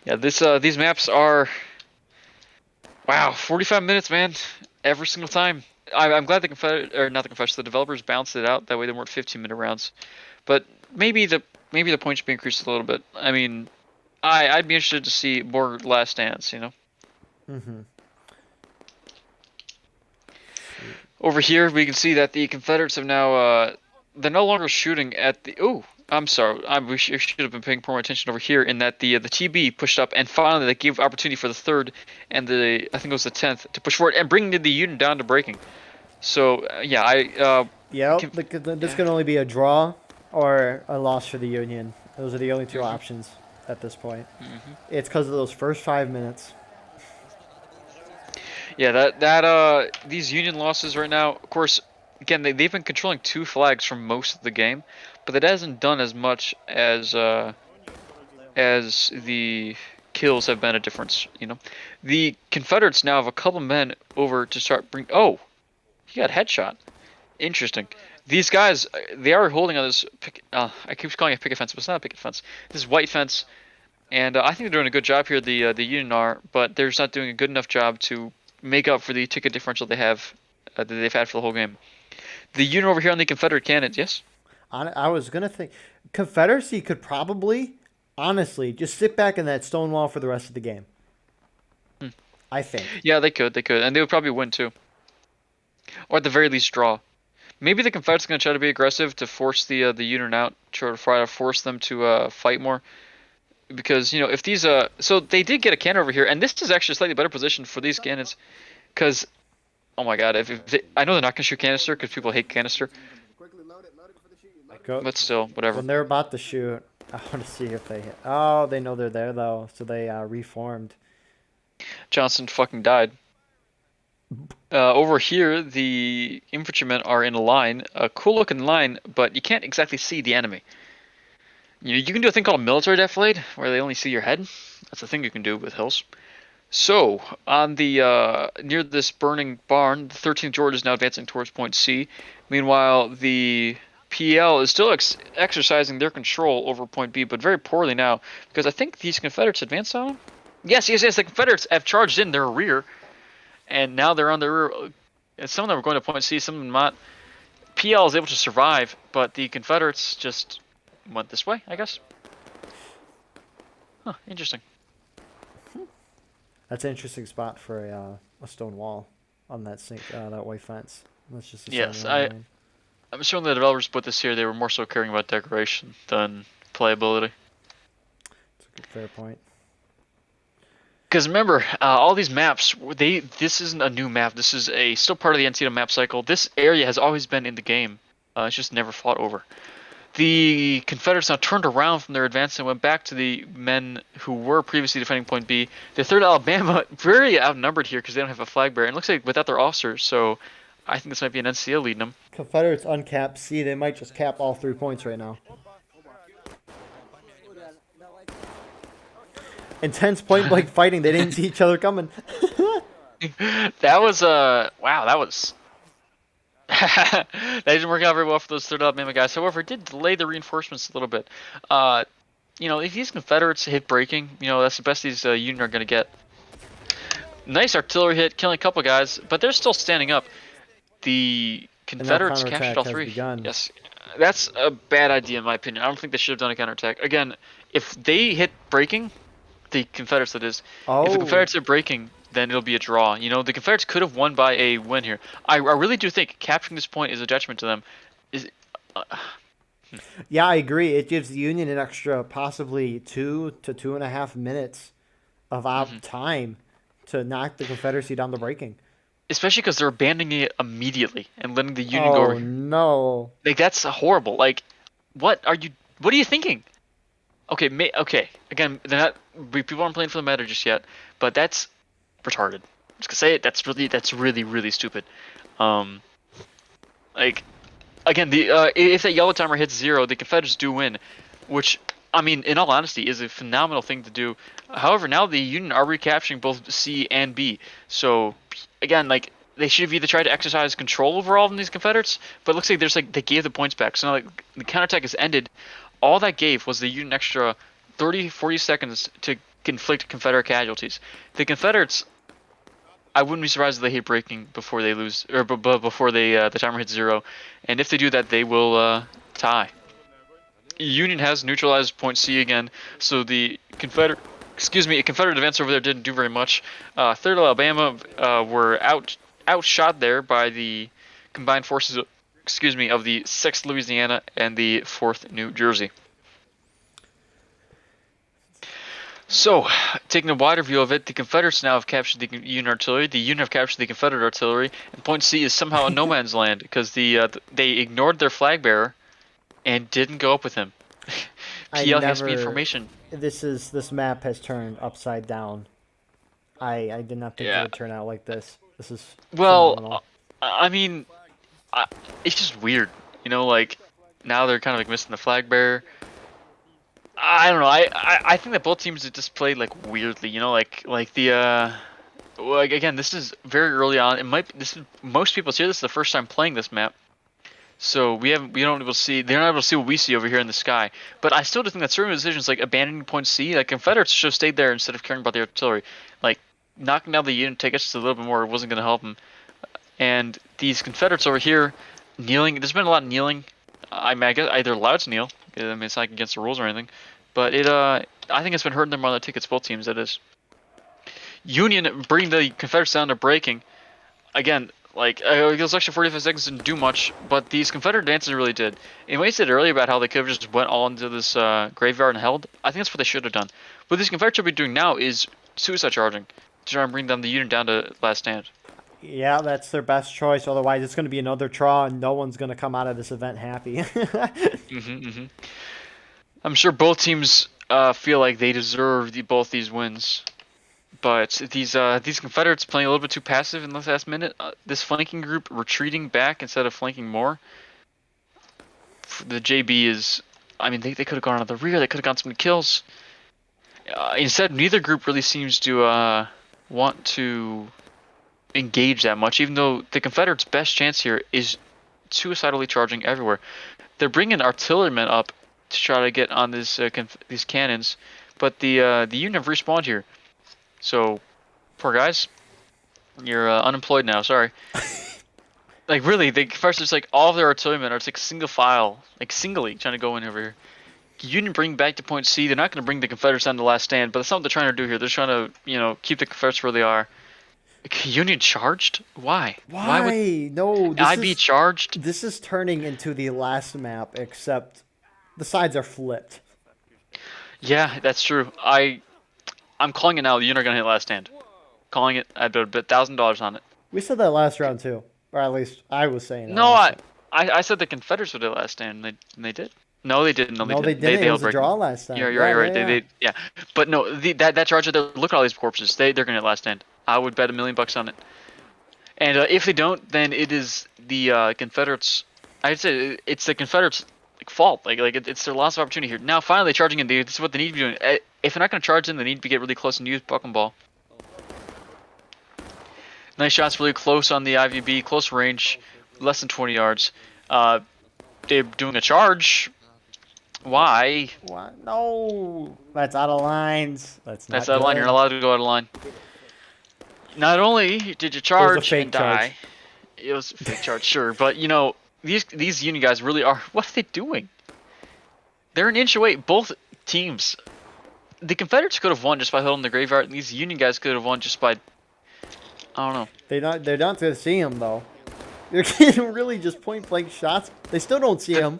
yeah, these maps are wow, 45 minutes, man, every single time. I'm glad the Confederate or not the Confederates, the developers balanced it out. That way, they weren't 15-minute rounds. But maybe the points should be increased a little bit. I mean, I'd be interested to see more last stands. Mm-hmm. Over here, we can see that the Confederates have now, they're no longer shooting at the, oh, I'm sorry, we should have been paying more attention over here in that the TB pushed up, and finally they gave opportunity for the 3rd and I think it was the 10th, to push forward and bring the Union down to breaking. So, yeah, Yep, this yeah. can only be a draw or a loss for the Union. Those are the only two options at this point. It's because of those first 5 minutes. Yeah, these Union losses right now, of course, again, they've been controlling 2 flags for most of the game, but that hasn't done as much as the kills have been a difference. The Confederates now have a couple men over to start bring. Oh, he got headshot. Interesting. These guys, they are holding on this. I keep calling it picket fence, but it's not a picket fence. This is white fence, and I think they're doing a good job here. The Union are, but they're just not doing a good enough job to make up for the ticket differential they have that they've had for the whole game. The Union over here on the Confederate cannons, yes. I was gonna think Confederacy could probably, honestly, just sit back in that stone wall for the rest of the game. I think. Yeah, they could, and they would probably win too, or at the very least draw. Maybe the Confederates are going to try to be aggressive to force the Union out, try to force them to fight more. Because if these so they did get a cannon over here, and this is actually a slightly better position for these cannons, because oh my god, if they, I know they're not going to shoot canister because people hate canister, but still, whatever. When they're about to shoot, I want to see if they hit. Oh, they know they're there though, so they reformed. Johnson fucking died. Over here, the infantrymen are in a line, a cool looking line, but you can't exactly see the enemy. You can do a thing called military defilade, where they only see your head. That's a thing you can do with hills. So, on the near this burning barn, the 13th George is now advancing towards point C. Meanwhile, the PL is still exercising their control over point B, but very poorly now, because I think these Confederates advanced on them? Yes, the Confederates have charged in their rear, and now they're on the rear. Some of them are going to point C, some of them not. PL is able to survive, but the Confederates just went this way, I guess. Huh, interesting. That's an interesting spot for a stone wall on that that white fence. That's just a Yes, line. I'm sure when the developers put this here, they were more so caring about decoration than playability. That's a good fair point. Because remember, all these maps, this isn't a new map. This is still part of the NCO map cycle. This area has always been in the game. It's just never fought over. The Confederates now turned around from their advance and went back to the men who were previously defending Point B. The 3rd Alabama, very outnumbered here because they don't have a flag bearer. And it looks like without their officers, so I think this might be an NCO leading them. Confederates uncap C. They might just cap all 3 points right now. Intense point blank fighting. They didn't see each other coming. That was wow. That was that didn't work out very well for those 3rd Alabama guys. However, it did delay the reinforcements a little bit. If these Confederates hit breaking, that's the best these Union are going to get. Nice artillery hit, killing a couple guys, but they're still standing up. The Confederates captured all 3. Yes, that's a bad idea in my opinion. I don't think they should have done a counterattack. Again, if they hit breaking, the Confederates that is, if the Confederates are breaking, then it'll be a draw. The Confederates could have won by a win here. I really do think capturing this point is a detriment to them. Yeah, I agree. It gives the Union an extra possibly 2 to 2.5 minutes of time to knock the Confederacy down the breaking. Especially because they're abandoning it immediately and letting the Union go over. Oh no! Like that's horrible. Like, what are you thinking? Okay, okay. Again, they're not. People aren't playing for the meta just yet, but that's retarded. I'm just gonna say it. That's really, really stupid. Like, again, if that yellow timer hits 0, the Confederates do win, which, I mean, in all honesty, is a phenomenal thing to do. However, now the Union are recapturing both C and B. So, again, like, they should have either tried to exercise control over all of these Confederates, but it looks like they gave the points back. So now, like, the counterattack has ended. All that gave was the Union extra 30, 40 seconds to inflict Confederate casualties. The Confederates, I wouldn't be surprised if they hit breaking before they lose, or before the timer hits 0. And if they do that, they will tie. Union has neutralized point C again, so the Confederate advance over there didn't do very much. 3rd Alabama were outshot there by the combined forces, of the 6th Louisiana and the 4th New Jersey. So, taking a wider view of it, the Confederates now have captured the Union artillery, the Union have captured the Confederate artillery, and point C is somehow a no man's land because they ignored their flag bearer and didn't go up with him. PL has me information. This map has turned upside down. I did not think it would turn out like this. This is phenomenal. I mean, it's just weird, like now they're kind of like missing the flag bearer. I don't know. I think that both teams have just played like weirdly, like the again, this is very early on. Most people here. This is the first time playing this map. So we don't able to see. They're not able to see what we see over here in the sky. But I still do think that certain decisions, like abandoning point C, like Confederates should have stayed there instead of caring about the artillery. Like knocking down the unit, take us just a little bit more. It wasn't going to help them. And these Confederates over here, kneeling. There's been a lot of kneeling. I mean, I guess either allowed to kneel. I mean, it's not against the rules or anything. But I think it's been hurting them on the tickets. Both teams, that is. Union bringing the Confederates down to breaking. Again. Like, those extra 45 seconds didn't do much, but these Confederate advances really did. And what you said earlier about how they could have just went all into this graveyard and held, I think that's what they should have done. What these Confederates should be doing now is suicide charging to try and bring them the Union down to last stand. Yeah, that's their best choice. Otherwise, it's going to be another draw, and no one's going to come out of this event happy. I'm sure both teams feel like they deserve both these wins. But these Confederates playing a little bit too passive in the last minute. This flanking group retreating back instead of flanking more. The JB is, I mean, they could have gone on the rear. They could have gotten some kills. Instead, neither group really seems to want to engage that much. Even though the Confederates' best chance here is suicidally charging everywhere. They're bringing artillerymen up to try to get on these cannons, but the Union have respawned here. So, poor guys, you're unemployed now. Sorry. Like really, first it's like all of their artillerymen are just like single file, like singly trying to go in over here. Union bring back to point C. They're not going to bring the Confederates down to the last stand, but that's not what they're trying to do here. They're trying to, keep the Confederates where they are. Union charged? Why? Why would no? I be charged? This is turning into the last map, except the sides are flipped. Yeah, that's true. I'm calling it now. The Union are going to hit last stand. Calling it. I bet $1,000 on it. We said that last round too, or at least I was saying. No, I said the Confederates would hit last stand. And they did. No, they didn't. No, they didn't. It was a draw last time. You're right. Yeah. But no, that charge there. Look at all these corpses. They're going to hit last stand. I would bet $1 million on it. And if they don't, then it is the Confederates. I'd say it's the Confederates' fault. Like it's their loss of opportunity here. Now finally charging in. This is what they need to be doing. If they're not going to charge in, they need to get really close and use buck and ball. Nice shots, really close on the IVB, close range, less than 20 yards. They're doing a charge. Why? What? No, that's out of lines. That's out of line. You're not allowed to go out of line. Not only did you charge and die, it was a fake charge, sure, but these Union guys really are. What are they doing? They're an inch away. Both teams. The Confederates could have won just by holding the graveyard, and these Union guys could have won just by, I don't know. They're not going to see him, though. They're getting really just point-blank shots. They still don't see him.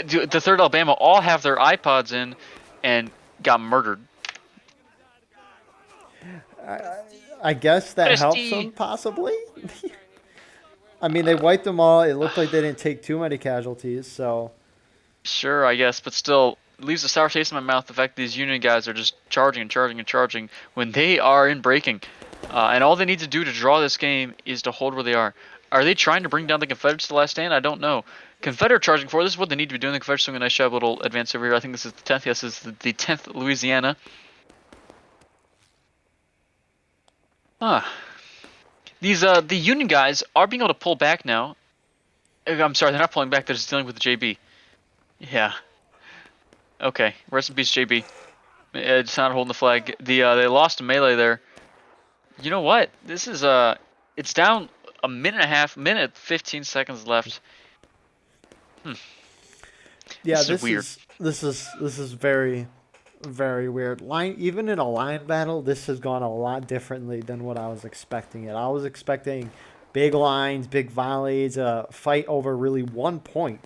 The 3rd Alabama all have their iPods in and got murdered. I guess that helps them, possibly. I mean, they wiped them all. It looked like they didn't take too many casualties, so... Sure, I guess, but still... It leaves a sour taste in my mouth, the fact that these Union guys are just charging and charging and charging when they are in breaking. And all they need to do to draw this game is to hold where they are. Are they trying to bring down the Confederates to the last stand? I don't know. Confederate charging forward. This is what they need to be doing. The Confederates doing a nice job. Little advance over here. I think this is the 10th. Yes, this is the 10th Louisiana. These the Union guys are being able to pull back now. I'm sorry, they're not pulling back. They're just dealing with the JB. Yeah. Okay. Rest in peace, JB. It's not holding the flag. They lost a melee there. You know what? This is it's down a minute and a half. Minute 15 seconds left. Yeah, this is weird. This is very, very weird. Even in a line battle, this has gone a lot differently than what I was expecting. I was expecting big lines, big volleys, a fight over really 1 point,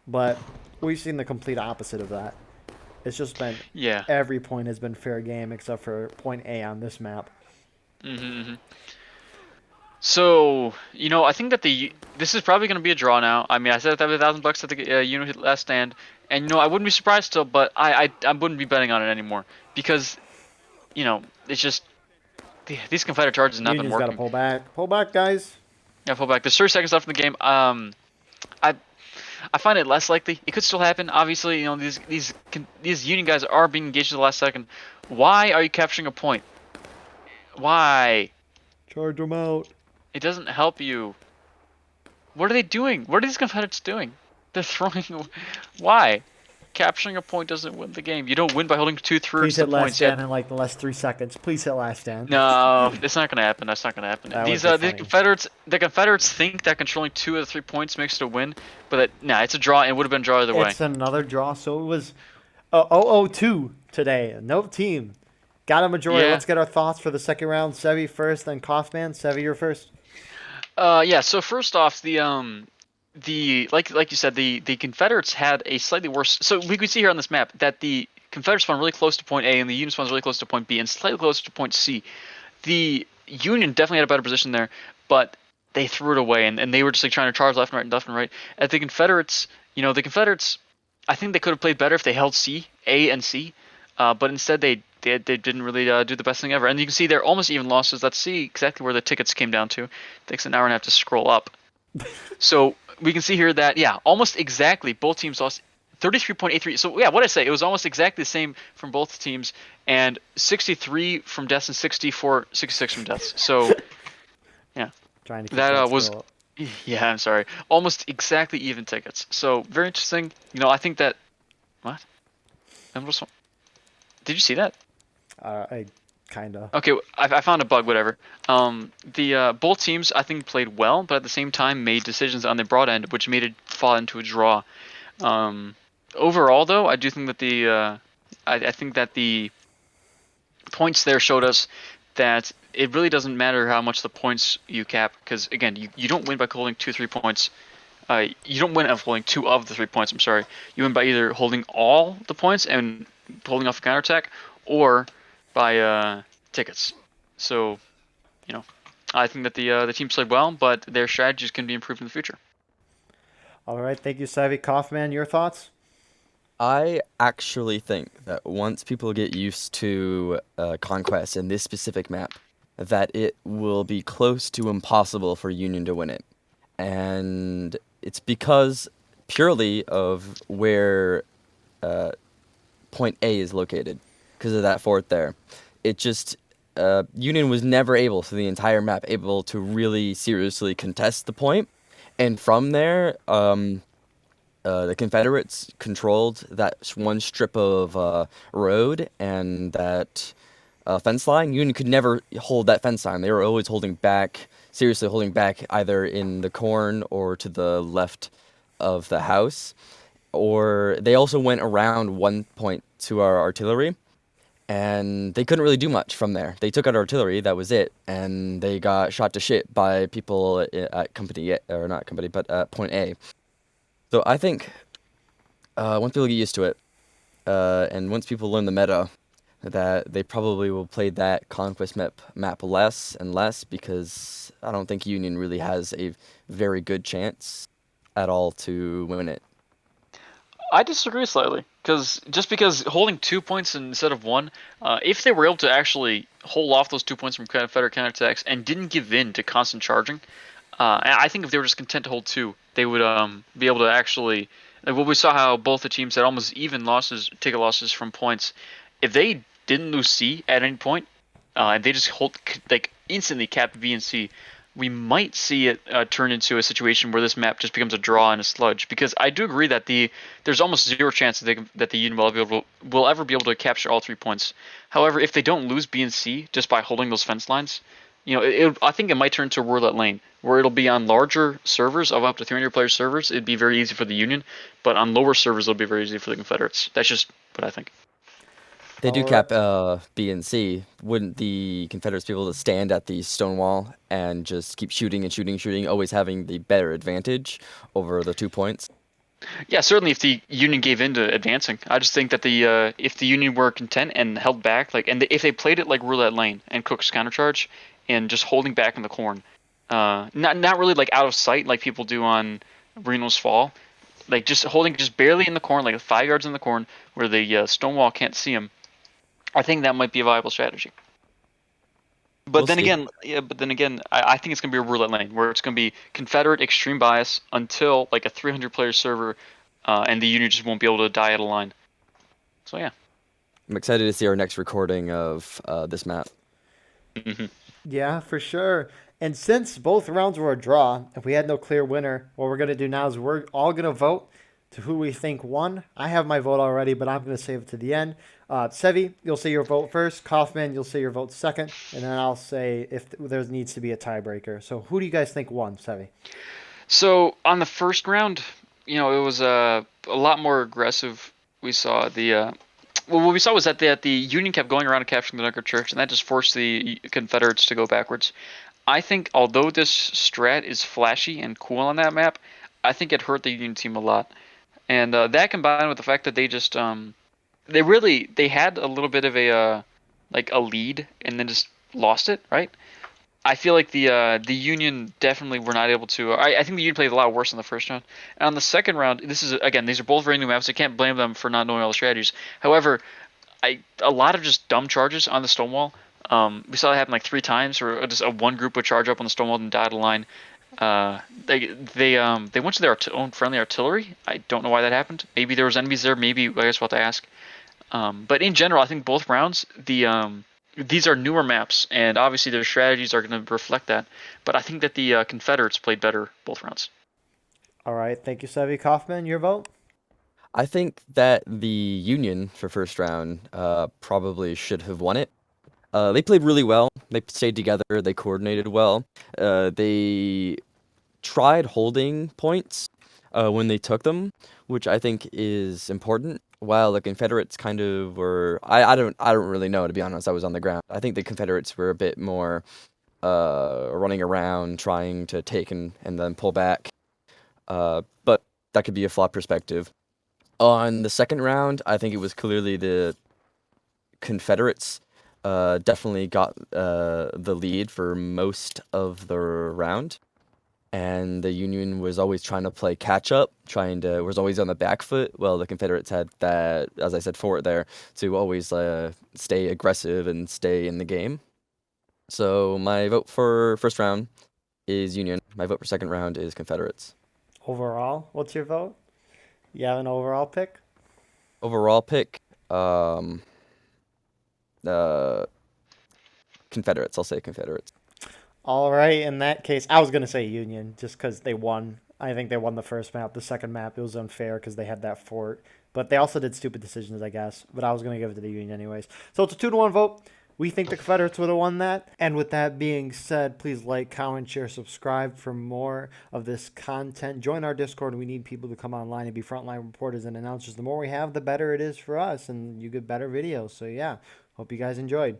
but we've seen the complete opposite of that. It's just been every point has been fair game except for point A on this map. So, I think that this is probably going to be a draw now. I mean, I said that $1,000 at the unit last stand, and I wouldn't be surprised still, but I wouldn't be betting on it anymore because, it's just these Confederate charges have not been working. Got to pull back, guys. Yeah, pull back. There's 30 seconds left in the game. I find it less likely. It could still happen. Obviously, these Union guys are being engaged at the last second. Why are you capturing a point? Why? Charge them out. It doesn't help you. What are they doing? What are these Confederates doing? They're throwing. Why? Capturing a point doesn't win the game. You don't win by holding 2-3 points. Please hit last stand in like the last 3 seconds. Please hit last stand. No, it's not gonna happen. That's not gonna happen. The Confederates think that controlling 2 of the 3 points makes it a win, but it's a draw. And it would have been a draw either way. It's another draw. So it was 0-2 today. No team got a majority. Yeah. Let's get our thoughts for the second round. Sevi first, then Coughman. Sevi, you're first. So first off, like you said, the Confederates had a slightly worse. So we could see here on this map that the Confederates spawned really close to point A and the Union spawned really close to point B and slightly closer to point C. The Union definitely had a better position there, but they threw it away and they were just like trying to charge left and right. At the Confederates, I think they could have played better if they held A and C, but instead they didn't really do the best thing ever. And you can see they're almost even losses. Let's see exactly where the tickets came down to. It takes an hour and a half to scroll up. So we can see here that, almost exactly both teams lost 33.83. So, what I say, it was almost exactly the same from both teams, and 63 from deaths and 66 from deaths. So, Trying to keep that was, still. I'm sorry, almost exactly even tickets. So, very interesting. I think that, what? Did you see that? I kind of. Okay, I found a bug, whatever. Both teams, I think, played well, but at the same time made decisions on the broad end, which made it fall into a draw. Overall, though, I do think that I think that the points there showed us that it really doesn't matter how much the points you cap, because, again, you don't win by holding 2-3 points. You don't win by holding 2 of the 3 points, I'm sorry. You win by either holding all the points and holding off a counterattack, or by tickets. So, I think that the team played well, but their strategies can be improved in the future. All right, thank you, Savvy. Coughman, your thoughts? I actually think that once people get used to Conquest in this specific map, that it will be close to impossible for Union to win it. And it's because purely of where point A is located, because of that fort there. It just, Union was never able, through the entire map, able to really seriously contest the point. And from there, the Confederates controlled that one strip of road and that fence line. Union could never hold that fence line. They were always holding back, seriously holding back, either in the corn or to the left of the house. Or they also went around one point to our artillery, and they couldn't really do much from there. They took out artillery, that was it, and they got shot to shit by people at company, or not company, but at point A. So I think once people get used to it, and once people learn the meta, that they probably will play that Conquest map less and less, because I don't think Union really has a very good chance at all to win it. I disagree slightly, because holding 2 points instead of 1, if they were able to actually hold off those 2 points from Confederate counterattacks and didn't give in to constant charging, And I think if they were just content to hold 2, they would be able to actually. Like, well, we saw how both the teams had almost even ticket losses from points. If they didn't lose C at any point, and they just instantly capped B and C, we might see it turn into a situation where this map just becomes a draw and a sludge. Because I do agree that there's almost zero chance that the Union will ever be able to capture all 3 points. However, if they don't lose B and C just by holding those fence lines, I think it might turn to a roulette lane where it'll be on larger servers of up to 300 player servers. It'd be very easy for the Union, but on lower servers, it'll be very easy for the Confederates. That's just what I think. They do Alright. cap B and C. Wouldn't the Confederates be able to stand at the stone wall and just keep shooting and shooting, always having the better advantage over the 2 points? Yeah, certainly if the Union gave in to advancing. I just think that if the Union were content and held back, if they played it like roulette lane and Cook's countercharge and just holding back in the corn, not really like out of sight like people do on Reno's Fall, like just holding just barely in the corn, like 5 yards in the corn where the Stonewall can't see them. I think that might be a viable strategy. But We'll then see. again, I think it's going to be a roulette lane where it's going to be Confederate extreme bias until like a 300 player server, and the Union just won't be able to die at a line. So yeah. I'm excited to see our next recording of this map. Yeah, for sure. And since both rounds were a draw, if we had no clear winner, what we're going to do now is we're all going to vote to who we think won. I have my vote already, but I'm going to save it to the end. Sevi, you'll say your vote first. Coughman, you'll say your vote second. And then I'll say if there needs to be a tiebreaker. So who do you guys think won, Sevi? So on the first round, it was a lot more aggressive. We saw what we saw was that the Union kept going around and capturing the Dunker Church, and that just forced the Confederates to go backwards. I think although this strat is flashy and cool on that map, I think it hurt the Union team a lot. And that combined with the fact that they just they had a little bit of a lead and then just lost it, right? I feel like the Union definitely were not able to. I think the Union played a lot worse in the first round. And on the second round, these are both very new maps. I can't blame them for not knowing all the strategies. However, a lot of just dumb charges on the Stonewall. We saw it happen like 3 times, where just one group would charge up on the Stonewall and dot a line. They went to their own friendly artillery. I don't know why that happened. Maybe there was enemies there. Maybe I guess we'll have to ask. But in general, I think both rounds these are newer maps, and obviously their strategies are going to reflect that. But I think that the Confederates played better both rounds. All right. Thank you, Sevi. Coughman, your vote? I think that the Union for first round probably should have won it. They played really well. They stayed together. They coordinated well. They tried holding points when they took them, which I think is important. While the Confederates kind of were, I don't really know, to be honest. I was on the ground. I think the Confederates were a bit more running around, trying to take and then pull back. But that could be a flawed perspective. On the second round, I think it was clearly the Confederates definitely got the lead for most of the round. And the Union was always trying to play catch up, was always on the back foot. Well, the Confederates had that, as I said, forward there, to always stay aggressive and stay in the game. So my vote for first round is Union. My vote for second round is Confederates. Overall, what's your vote? You have an overall pick? Overall pick, Confederates. I'll say Confederates. All right, in that case, I was going to say Union just because they won. I think they won the first map. The second map, it was unfair because they had that fort. But they also did stupid decisions, I guess. But I was going to give it to the Union anyways. So it's a 2-1 vote. We think the Confederates would have won that. And with that being said, please like, comment, share, subscribe for more of this content. Join our Discord. We need people to come online and be frontline reporters and announcers. The more we have, the better it is for us. And you get better videos. So yeah, hope you guys enjoyed.